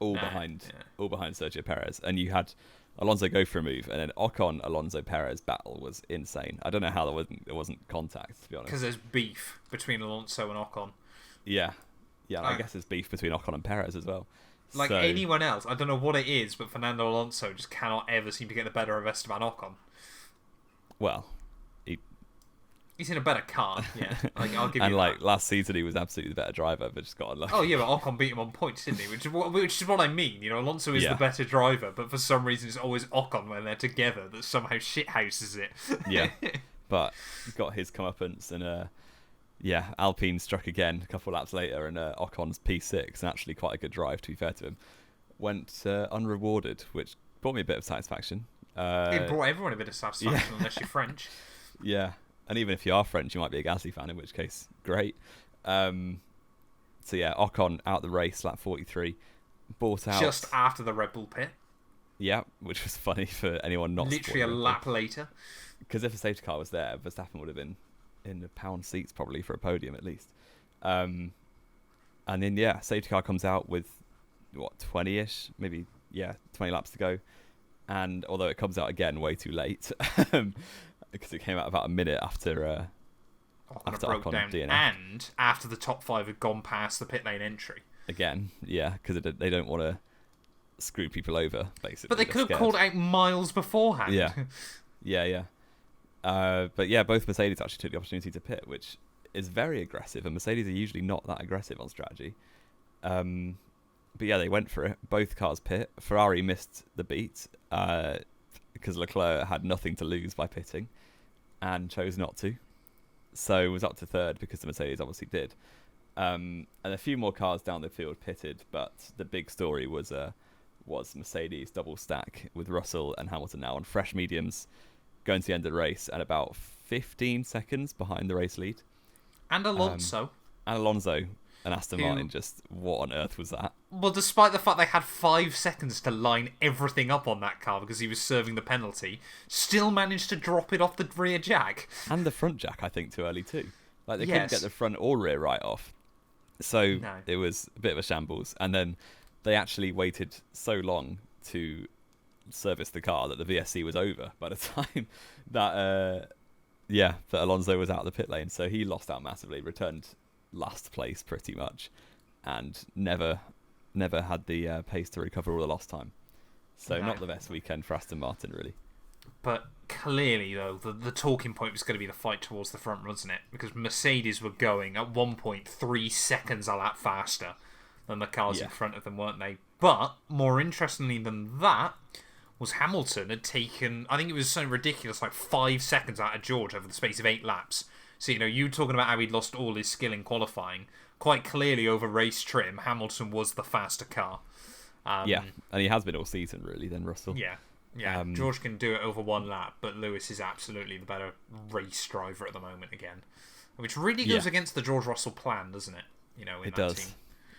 all behind Sergio Perez. And you had Alonso go for a move, and then Ocon Alonso Perez battle was insane. I don't know how there wasn't contact, to be honest, because there's beef between Alonso and Ocon. I guess there's beef between Ocon and Perez as well. Like anyone else, I don't know what it is, but Fernando Alonso just cannot ever seem to get the better of Esteban Ocon. Well, he's in a better car, I'll give you and that. Last season he was absolutely the better driver, but just got unlucky. Oh yeah, but Ocon beat him on points, didn't he? Which is what I mean. Alonso is the better driver, but for some reason it's always Ocon when they're together that somehow shithouses it. Yeah, but got his comeuppance, and Alpine struck again a couple of laps later, and Ocon's P6, and actually quite a good drive, to be fair to him, went unrewarded, which brought me a bit of satisfaction. It brought everyone a bit of satisfaction, unless you're French. Yeah. And even if you are French, you might be a Gasly fan, in which case, great. So yeah, Ocon out the race, lap 43, bought out just after the Red Bull pit. Yeah, which was funny for anyone not literally a lap later. Because if a safety car was there, Verstappen would have been in the pound seats probably for a podium at least. And then safety car comes out with 20-ish, maybe 20 laps to go. And although it comes out again way too late, because it came out about a minute after broke down, DNF. and after the top 5 had gone past the pit lane entry. Again, because they don't want to screw people over, basically. But they could have called out miles beforehand. Yeah. But both Mercedes actually took the opportunity to pit, which is very aggressive, and Mercedes are usually not that aggressive on strategy. But they went for it. Both cars pit. Ferrari missed the beat because Leclerc had nothing to lose by pitting and chose not to. So it was up to third because the Mercedes obviously did. And a few more cars down the field pitted, but the big story was Mercedes double stack with Russell and Hamilton now on fresh mediums going to the end of the race at about 15 seconds behind the race lead. And Alonso. And Aston Martin, just what on earth was that? Well, despite the fact they had 5 seconds to line everything up on that car because he was serving the penalty, still managed to drop it off the rear jack. And the front jack, I think, too early too. Like, they couldn't get the front or rear right off. So It was a bit of a shambles. And then they actually waited so long to service the car that the VSC was over by the time that Alonso was out of the pit lane. So he lost out massively, returned last place pretty much, and never had the pace to recover all the lost time. So not the best weekend for Aston Martin, really. But clearly, though, the talking point was going to be the fight towards the front, wasn't it? Because Mercedes were going at one point 3 seconds a lap faster than the cars in front of them, weren't they? But more interestingly than that was Hamilton had taken, I think it was something ridiculous, like 5 seconds out of George over the space of 8 laps. So, you talking about how he'd lost all his skill in qualifying. Quite clearly, over race trim, Hamilton was the faster car. And he has been all season, really, then Russell. Yeah. George can do it over 1 lap, but Lewis is absolutely the better race driver at the moment again. Which really goes against the George Russell plan, doesn't it? In that team.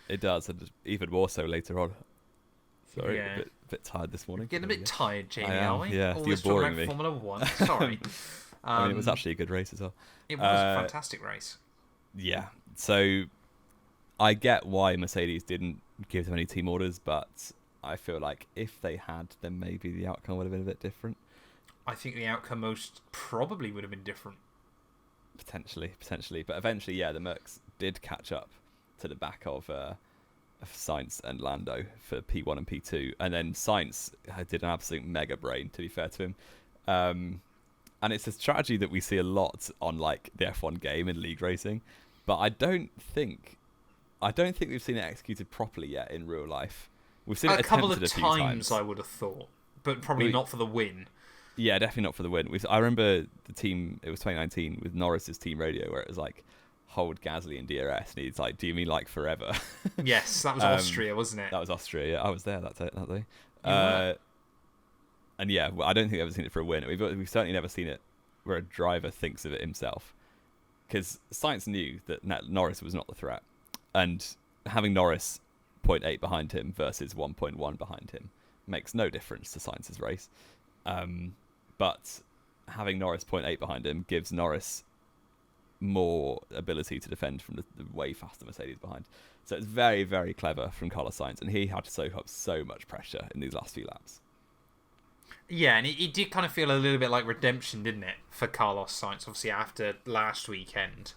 It does, and even more so later on. Sorry, a bit tired this morning. Getting a bit tired, Jamie, are we? Yeah, always you're boring talking about me. Formula 1. Sorry. It was actually a good race as well. It was a fantastic race. Yeah, so I get why Mercedes didn't give them any team orders, but I feel like if they had, then maybe the outcome would have been a bit different. I think the outcome most probably would have been different. Potentially. But eventually, the Mercs did catch up to the back of Sainz and Lando for P1 and P2. And then Sainz did an absolute mega brain, to be fair to him. And it's a strategy that we see a lot on like the F1 game in league racing. But I don't think we've seen it executed properly yet in real life. We've seen it attempted a few times. I would have thought. But probably not for the win. Yeah, definitely not for the win. I remember the team, it was 2019, with Norris's team radio, where it was like, hold Gasly and DRS, and he's like, do you mean like forever? Yes, that was Austria, wasn't it? That was Austria, yeah. I was there that day. And I don't think I've ever seen it for a win. We've certainly never seen it where a driver thinks of it himself. Because Sainz knew that Norris was not the threat. And having Norris 0.8 behind him versus 1.1 behind him makes no difference to Sainz's race. But having Norris 0.8 behind him gives Norris more ability to defend from the way faster Mercedes behind. So it's very, very clever from Carlos Sainz, and he had to soak up so much pressure in these last few laps. Yeah, and it did kind of feel a little bit like redemption, didn't it, for Carlos Sainz, obviously after last weekend.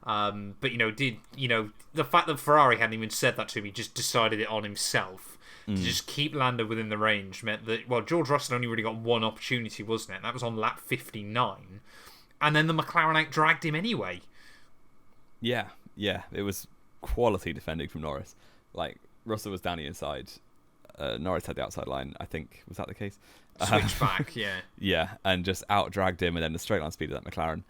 But, the fact that Ferrari hadn't even said that to him, he just decided it on himself. To just keep Lando within the range meant that, George Russell only really got one opportunity, wasn't it? That was on lap 59. And then the McLaren out-dragged him anyway. Yeah, it was quality defending from Norris. Like, Russell was down the inside. Norris had the outside line, I think. Was that the case? Switch back, yeah. Yeah, and just out-dragged him, and then the straight line speed of that McLaren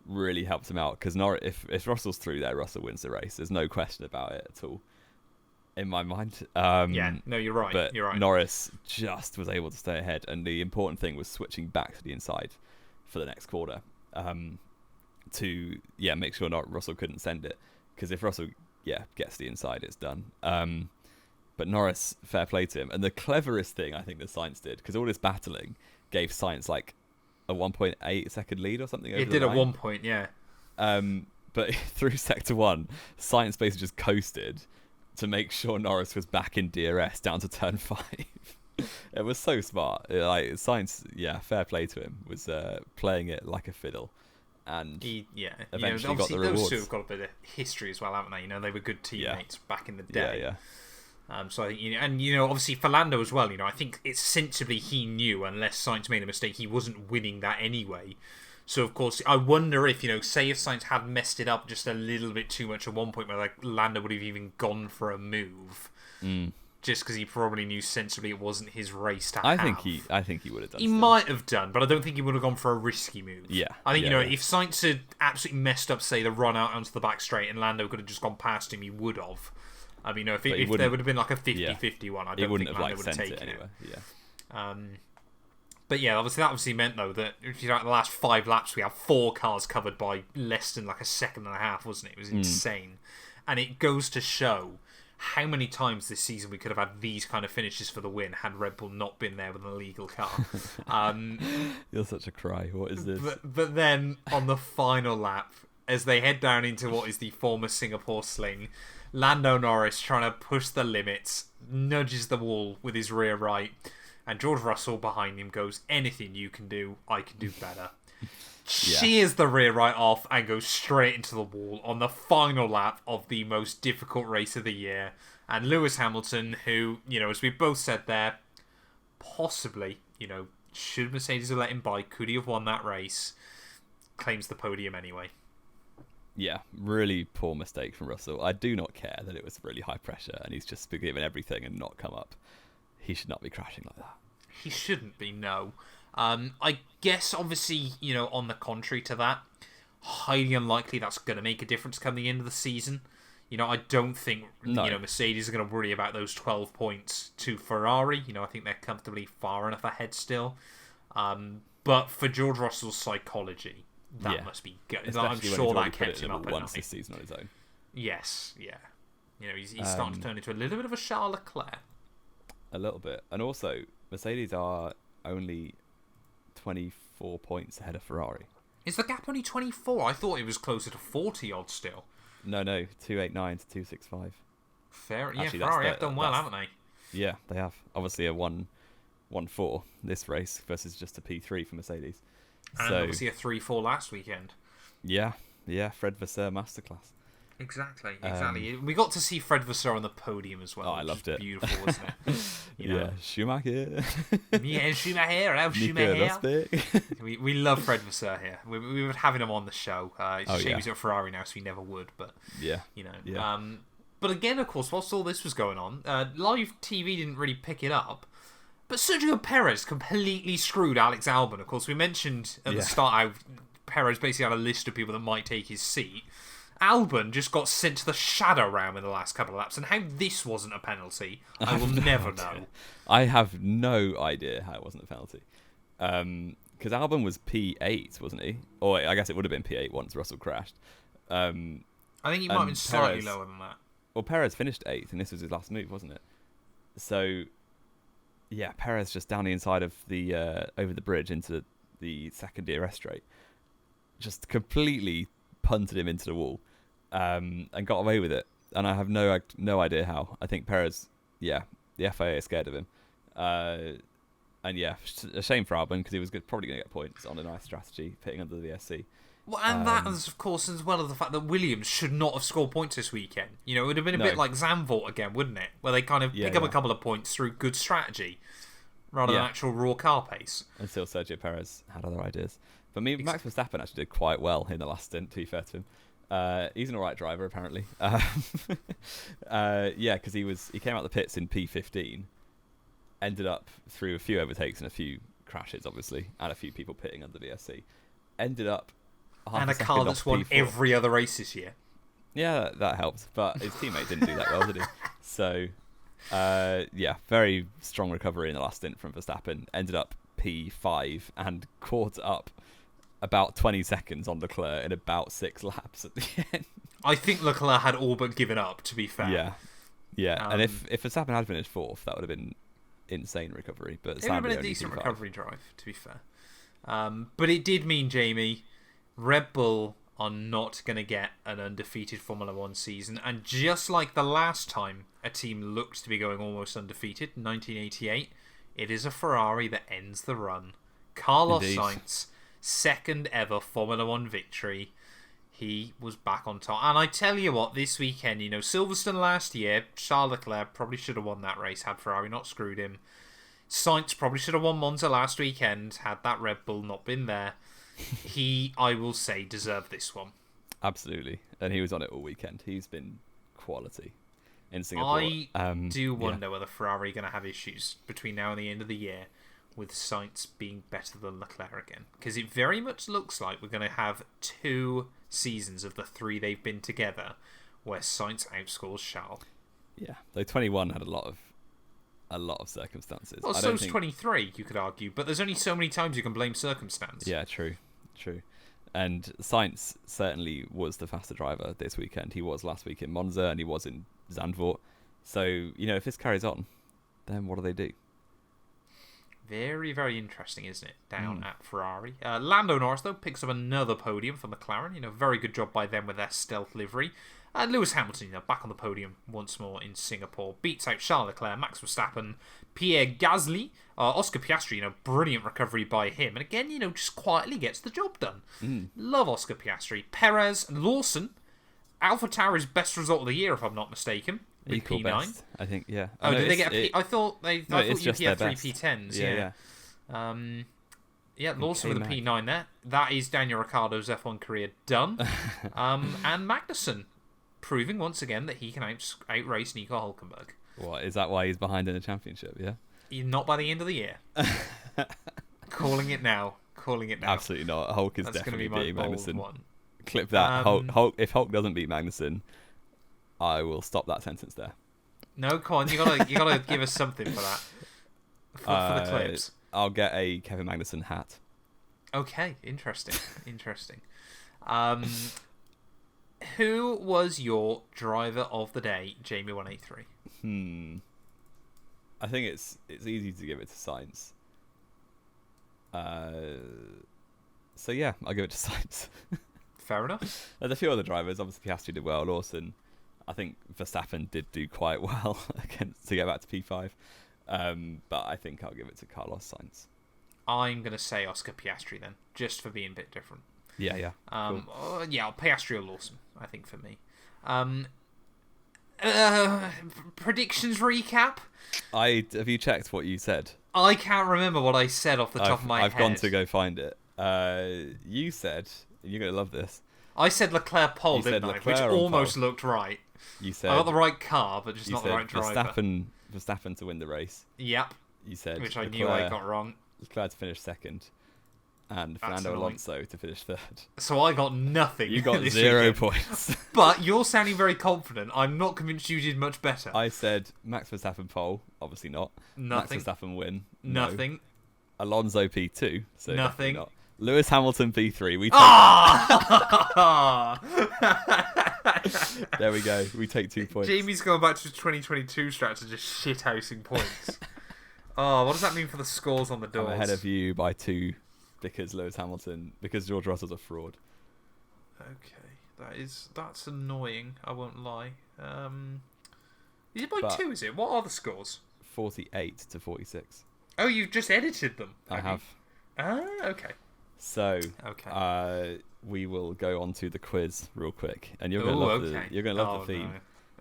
really helped him out. Because if Russell's through there, Russell wins the race. There's no question about it at all, in my mind. You're right. But you're right. Norris just was able to stay ahead, and the important thing was switching back to the inside for the next quarter. to make sure not Russell couldn't send it, because if Russell gets the inside, it's done. But Norris, fair play to him. And the cleverest thing I think that Sainz did, because all this battling gave Sainz like a 1.8 second lead or something. It did at one point, yeah. But through sector 1, Sainz basically just coasted to make sure Norris was back in DRS down to turn 5. It was so smart. Like Sainz, fair play to him, was playing it like a fiddle. And eventually got the rewards. Those two have got a bit of history as well, haven't they? They were good teammates back in the day. Yeah. So I think, obviously for Lando as well, I think it's sensibly he knew, unless Sainz made a mistake, he wasn't winning that anyway. So of course, I wonder if, say if Sainz had messed it up just a little bit too much at one point, where like Lando would have even gone for a move, just because he probably knew sensibly it wasn't his race to have. I think he would have done. He might have done, but I don't think he would have gone for a risky move. Yeah, I think if Sainz had absolutely messed up, say the run out onto the back straight, and Lando could have just gone past him, he would have. I mean, if there would have been like a 50-50 one, I don't think Lando would have taken it. Anyway. Yeah. But yeah, that obviously meant though that the last 5 laps we have 4 cars covered by less than like a second and a half, wasn't it? It was insane, and it goes to show how many times this season we could have had these kind of finishes for the win had Red Bull not been there with an illegal car. You're such a cry. What is this? But then on the final lap, as they head down into what is the former Singapore sling, Lando Norris, trying to push the limits, nudges the wall with his rear right, and George Russell behind him goes, anything you can do, I can do better. Shears the rear right off and goes straight into the wall on the final lap of the most difficult race of the year. And Lewis Hamilton, who, as we both said there, possibly, should Mercedes have let him by, could he have won that race, claims the podium anyway. Yeah, really poor mistake from Russell. I do not care that it was really high pressure and he's just been given everything and not come up. He should not be crashing like that. He shouldn't be, no. I guess, obviously, on the contrary to that, highly unlikely that's going to make a difference come the end of the season. I don't think Mercedes are going to worry about those 12 points to Ferrari. I think they're comfortably far enough ahead still. But for George Russell's psychology, that must be good. Especially I'm sure that kept him up at once night. this season on his own. Yes, yeah. He's starting to turn into a little bit of a Charles Leclerc. A little bit. And also, Mercedes are only 24 points ahead of Ferrari. Is the gap only 24? I thought it was closer to 40 odd still. No, 289 to 265. Fair. Yeah, Ferrari have done well, haven't they? Yeah, they have. Obviously a 1-4 this race versus just a P3 for Mercedes. And obviously a 3-4 last weekend. Yeah, Fred Vasseur masterclass. Exactly. We got to see Fred Vasseur on the podium as well. Oh, I loved it. Beautiful, wasn't it? Schumacher. Schumacher. Hello, Schumacher. we love Fred Vasseur here. We were having him on the show. It's a shame he's at Ferrari now, so we never would. But but again, of course, whilst all this was going on, live TV didn't really pick it up. But Sergio Perez completely screwed Alex Albon. Of course, we mentioned at the start how Perez basically had a list of people that might take his seat. Albon just got sent to the shadow realm in the last couple of laps, and how this wasn't a penalty, I will never know. I have no idea how it wasn't a penalty. Because Albon was P8, wasn't he? Or I guess it would have been P8 once Russell crashed. I think he might have been slightly lower than that. Well, Perez finished 8th, and this was his last move, wasn't it? So, yeah, Perez just down the inside of the over the bridge into the second DRS straight, just completely punted him into the wall. And got away with it, and I have no idea how. I think Perez, the FIA is scared of him, and a shame for Albon because he was probably going to get points on a nice strategy pitting under the VSC. Well, and that is, of course, as well as the fact that Williams should not have scored points this weekend. It would have been a bit like Zandvoort again, wouldn't it? Where they kind of pick up a couple of points through good strategy rather than actual raw car pace. Until Sergio Perez had other ideas. But Max Verstappen actually did quite well in the last stint, to be fair to him. He's an alright driver, apparently. Because he came out the pits in P15, ended up through a few overtakes and a few crashes, obviously, and a few people pitting under the VSC. Ended up and a car that's won every other race this year. Yeah, that helped, but his teammate didn't do that well, did he? So, very strong recovery in the last stint from Verstappen. Ended up P5 and caught up about 20 seconds on Leclerc in about 6 laps at the end. I think Leclerc had all but given up, to be fair. Yeah. And if Verstappen had finished fourth, that would have been insane recovery. But it would have been a decent recovery drive, to be fair. But it did mean, Jamie, Red Bull are not going to get an undefeated Formula 1 season. And just like the last time a team looked to be going almost undefeated, 1988, it is a Ferrari that ends the run. Carlos Sainz, second ever Formula 1 victory. He was back on top. And I tell you what, this weekend, Silverstone last year, Charles Leclerc probably should have won that race had Ferrari not screwed him. Sainz probably should have won Monza last weekend had that Red Bull not been there. He, I will say, deserved this one. Absolutely. And he was on it all weekend. He's been quality in Singapore. I do wonder whether Ferrari are going to have issues between now and the end of the year with Sainz being better than Leclerc again. Because it very much looks like we're going to have 2 seasons of the 3 they've been together where Sainz outscores Charles. Yeah, though 21 had a lot of circumstances. Well, so's 23, you could argue, but there's only so many times you can blame circumstance. Yeah, true. And Sainz certainly was the faster driver this weekend. He was last week in Monza and he was in Zandvoort. So, if this carries on, then what do they do? Very, very interesting, isn't it? Down at Ferrari. Lando Norris, though, picks up another podium for McLaren. Very good job by them with their stealth livery. Lewis Hamilton, back on the podium once more in Singapore. Beats out Charles Leclerc, Max Verstappen, Pierre Gasly, Oscar Piastri, brilliant recovery by him. And again, just quietly gets the job done. Love Oscar Piastri. Perez and Lawson. AlphaTauri's best result of the year, if I'm not mistaken. Equal P9. best, I think, yeah. Oh, did they get a P? I thought you had 3 best. P10s. Yeah. Lawson with a P9 there. That is Daniel Ricciardo's F1 career done. And Magnussen proving once again that he can outrace Nico Hülkenberg. What, is that why he's behind in the championship, yeah? Not by the end of the year. Calling it now. Absolutely not. Hulk is That's definitely gonna be beating my bold Magnussen. one. Clip that. Hulk. If Hulk doesn't beat Magnussen, I will stop that sentence there. No, come on. You gotta give us something for that. For the clips. I'll get a Kevin Magnussen hat. Okay, interesting. Who was your driver of the day, Jamie183? I think it's easy to give it to Sainz. So yeah, I'll give it to Sainz. Fair enough. There's a few other drivers. Obviously, Piastri did well. Lawson, I think Verstappen did do quite well to get back to P5. But I think I'll give it to Carlos Sainz. I'm going to say Oscar Piastri then, just for being a bit different. Yeah. Cool. Piastri or Lawson, I think, for me. Predictions recap? Have you checked what you said? I can't remember what I said off the top of my head. I've gone to go find it. You said, you're going to love this. I said Leclerc pole, didn't I? Which almost looked right. You said... I got the right car, but just not the right driver. Verstappen to win the race. Yep. You said... Which I knew I got wrong. Leclerc to finish second. And Fernando Alonso to finish third. So I got nothing. You got 0 points. But you're sounding very confident. I'm not convinced you did much better. I said Max Verstappen pole. Obviously not. Nothing. Max Verstappen win. Nothing. No. Alonso P2. So nothing. Not. Lewis Hamilton P3. We take There we go. We take 2 points. Jamie's going back to his 2022 strat to just shithousing points. What does that mean for the scores on the doors? I'm ahead of you by 2 because because George Russell's a fraud. Okay, that's annoying. I won't lie. Is it by 2? Is it? What are the scores? 48 to 46. Oh, you've just edited them. I have. Okay. So, we will go on to the quiz real quick, and you're going to love the theme.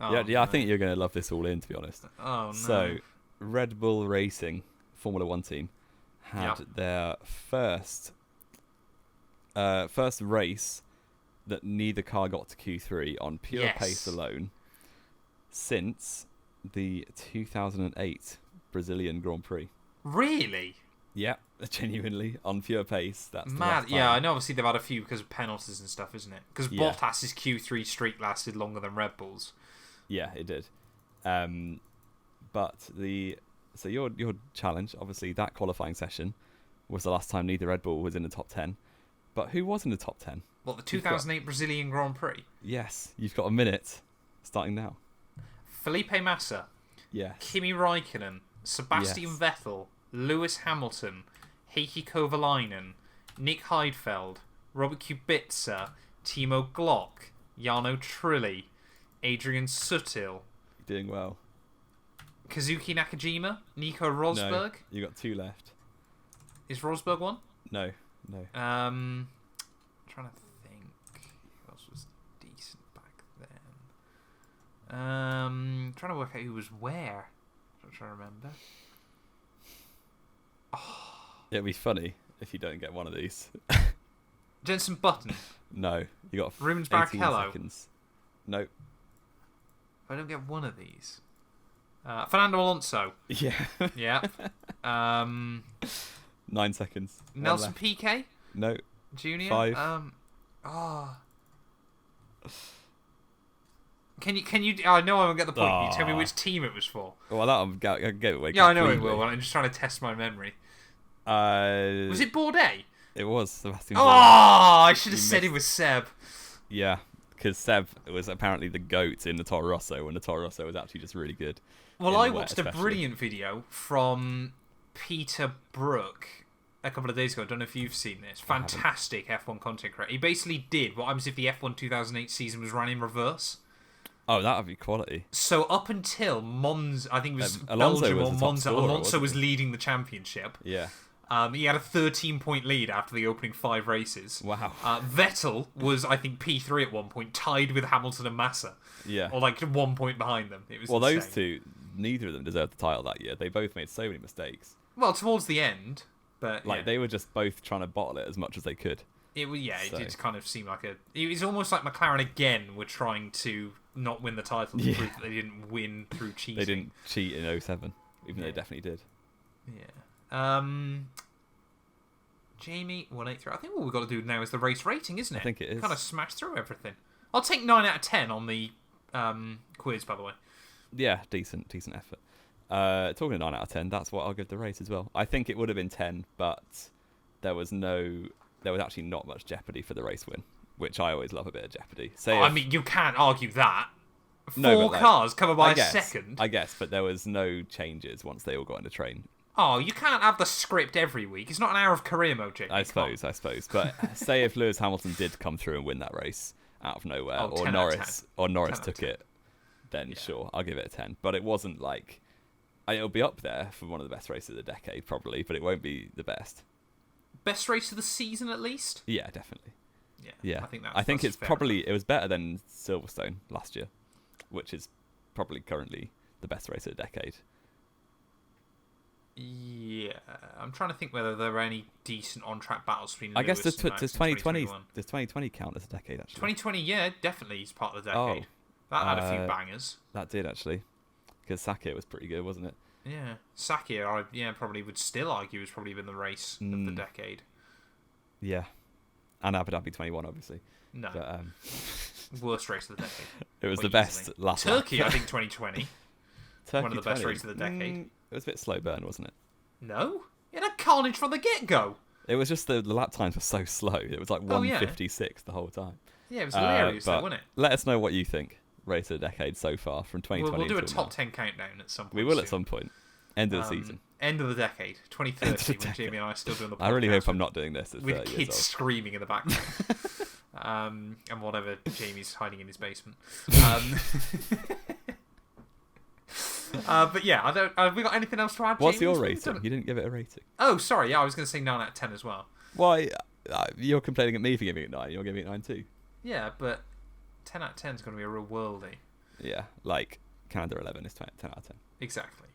No. I think you're going to love this all in, to be honest. Oh no. So, Red Bull Racing Formula 1 team had their first race that neither car got to Q3 on pure pace alone since the 2008 Brazilian Grand Prix. Really? Yeah, genuinely on pure pace. That's mad. Yeah, I know. Obviously, they've had a few because of penalties and stuff, isn't it? Because Bottas's Q3 streak lasted longer than Red Bull's. Yeah, it did. So your challenge, obviously, that qualifying session was the last time neither Red Bull was in the top 10. But who was in the top 10? What, the 2008 Brazilian Grand Prix? Yes, you've got a minute starting now. Felipe Massa. Yes. Kimi Räikkönen. Sebastian Vettel. Lewis Hamilton. Heikki Kovalainen. Nick Heidfeld. Robert Kubica. Timo Glock. Jarno Trulli. Adrian Sutil. You're doing well. Kazuki Nakajima. Nico Rosberg. No, you got 2 left. Is Rosberg one? No. Trying to think who else was decent back then. Trying to work out who was where. I'm trying to remember. Oh. It'd be funny if you don't get one of these. Jenson Button. No, you got Rubens 18 Barrichello. seconds. Nope. If I don't get one of these. Fernando Alonso. Yeah. Yeah. 9 seconds. Nelson Piquet. No. Junior. 5. Can you? I know I won't get the point. Can you tell me which team it was for? Well, I can get it away. Yeah, I know it will. I'm just trying to test my memory. Was it Bourdais? It was Sebastian. I should have said it was Seb. Yeah, because Seb was apparently the GOAT in the Toro Rosso when the Toro Rosso was actually just really good. Well, I watched a brilliant video from Peter Brook a couple of days ago. I don't know if you've seen this. Fantastic F1 content creator. He basically did what happens if the F1 2008 season was run in reverse. Oh, that would be quality. So up until Monza, I think it was Alonso Belgium was or the top Monza, scorer, Alonso was wasn't he? leading the championship. Yeah. He had a 13-point lead after the opening 5 races. Wow. Vettel was, I think, P3 at one point, tied with Hamilton and Massa. Yeah. Or like 1 point behind them. It was insane. Those two, neither of them deserved the title that year. They both made so many mistakes. Well, towards the end, but they were just both trying to bottle it as much as they could. It did kind of seem like it was almost like McLaren again were trying to not win the title to prove that they didn't win through cheating. They didn't cheat in 07, even though they definitely did. Yeah. Jamie183. I think what we've got to do now is the race rating, isn't it? I think it is. Kind of smash through everything. I'll take 9 out of 10 on the quiz, by the way. Yeah, decent effort. Talking of 9 out of 10, that's what I'll give the race as well. I think it would have been 10, but there was actually not much jeopardy for the race win, which I always love a bit of jeopardy. I mean, you can't argue that. Four cars covered by a second. I guess, but there was no changes once they all got in the train. Oh, you can't have the script every week. It's not an hour of career mode, Jake. I suppose. But say if Lewis Hamilton did come through and win that race out of nowhere, or Norris took it, then sure, I'll give it a 10. But it wasn't like... It'll be up there for one of the best races of the decade, probably, but it won't be the best. Best race of the season, at least? Yeah, definitely. Yeah. I think it's probably... It was better than Silverstone last year, which is probably currently the best race of the decade. Yeah, I'm trying to think whether there are any decent on-track battles between. I guess Lewis does 2020 count as a decade actually? 2020, yeah, definitely is part of the decade. That had a few bangers. That did actually, because Sakir was pretty good, wasn't it? Yeah, Sakir, I probably would still argue has probably been the race of the decade. Yeah, and Abu Dhabi 21, obviously. No, but, worst race of the decade. It was the best last Turkey, lap. I think 2020. One of the best races of the decade. It was a bit slow burn, wasn't it? No, it had carnage from the get-go. It was just the lap times were so slow. It was like 1:56 the whole time. Yeah, it was hilarious, though, wasn't it? Let us know what you think. Race of the decade so far from 2020. We'll do a top 10 countdown at some point. We will at some point. End of the season. End of the decade, 2030, when Jamie and I are still doing the podcast. I really hope I'm not doing this at 30 with years kids old. screaming in the background. And whatever Jamie's hiding in his basement. But yeah, have we got anything else to add? What's Jamie? your rating? You didn't give it a rating. Oh, sorry. Yeah, I was going to say 9 out of 10 as well. Why? You're complaining at me for giving it 9. You're giving it 9 too. Yeah, but 10 out of 10 is going to be a real worldie. Yeah, like Canada 11 is 10 out of 10. Exactly.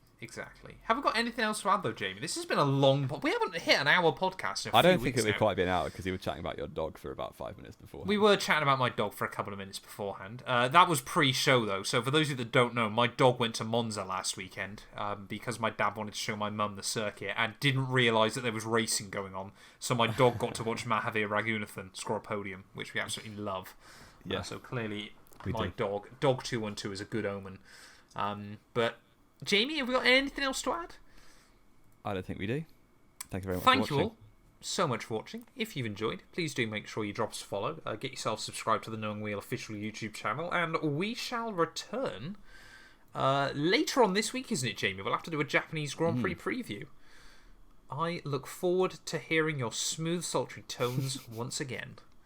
Have we got anything else to add though, Jamie? This has been a long... We haven't hit an hour podcast in a few I don't think weeks it would now. quite be an hour because you were chatting about your dog for about 5 minutes before. We were chatting about my dog for a couple of minutes beforehand. That was pre-show though, so for those of you that don't know, my dog went to Monza last weekend because my dad wanted to show my mum the circuit and didn't realise that there was racing going on. So my dog got to watch Mahavir Raghunathan score a podium, which we absolutely love. Yeah. So clearly my dog 212 is a good omen. But Jamie, have we got anything else to add? I don't think we do. Thank you very much Thank for you watching. all so much for watching. If you've enjoyed, please do make sure you drop us a follow. Get yourself subscribed to the Knowing Wheel official YouTube channel. And we shall return later on this week, isn't it, Jamie? We'll have to do a Japanese Grand Prix preview. I look forward to hearing your smooth, sultry tones once again.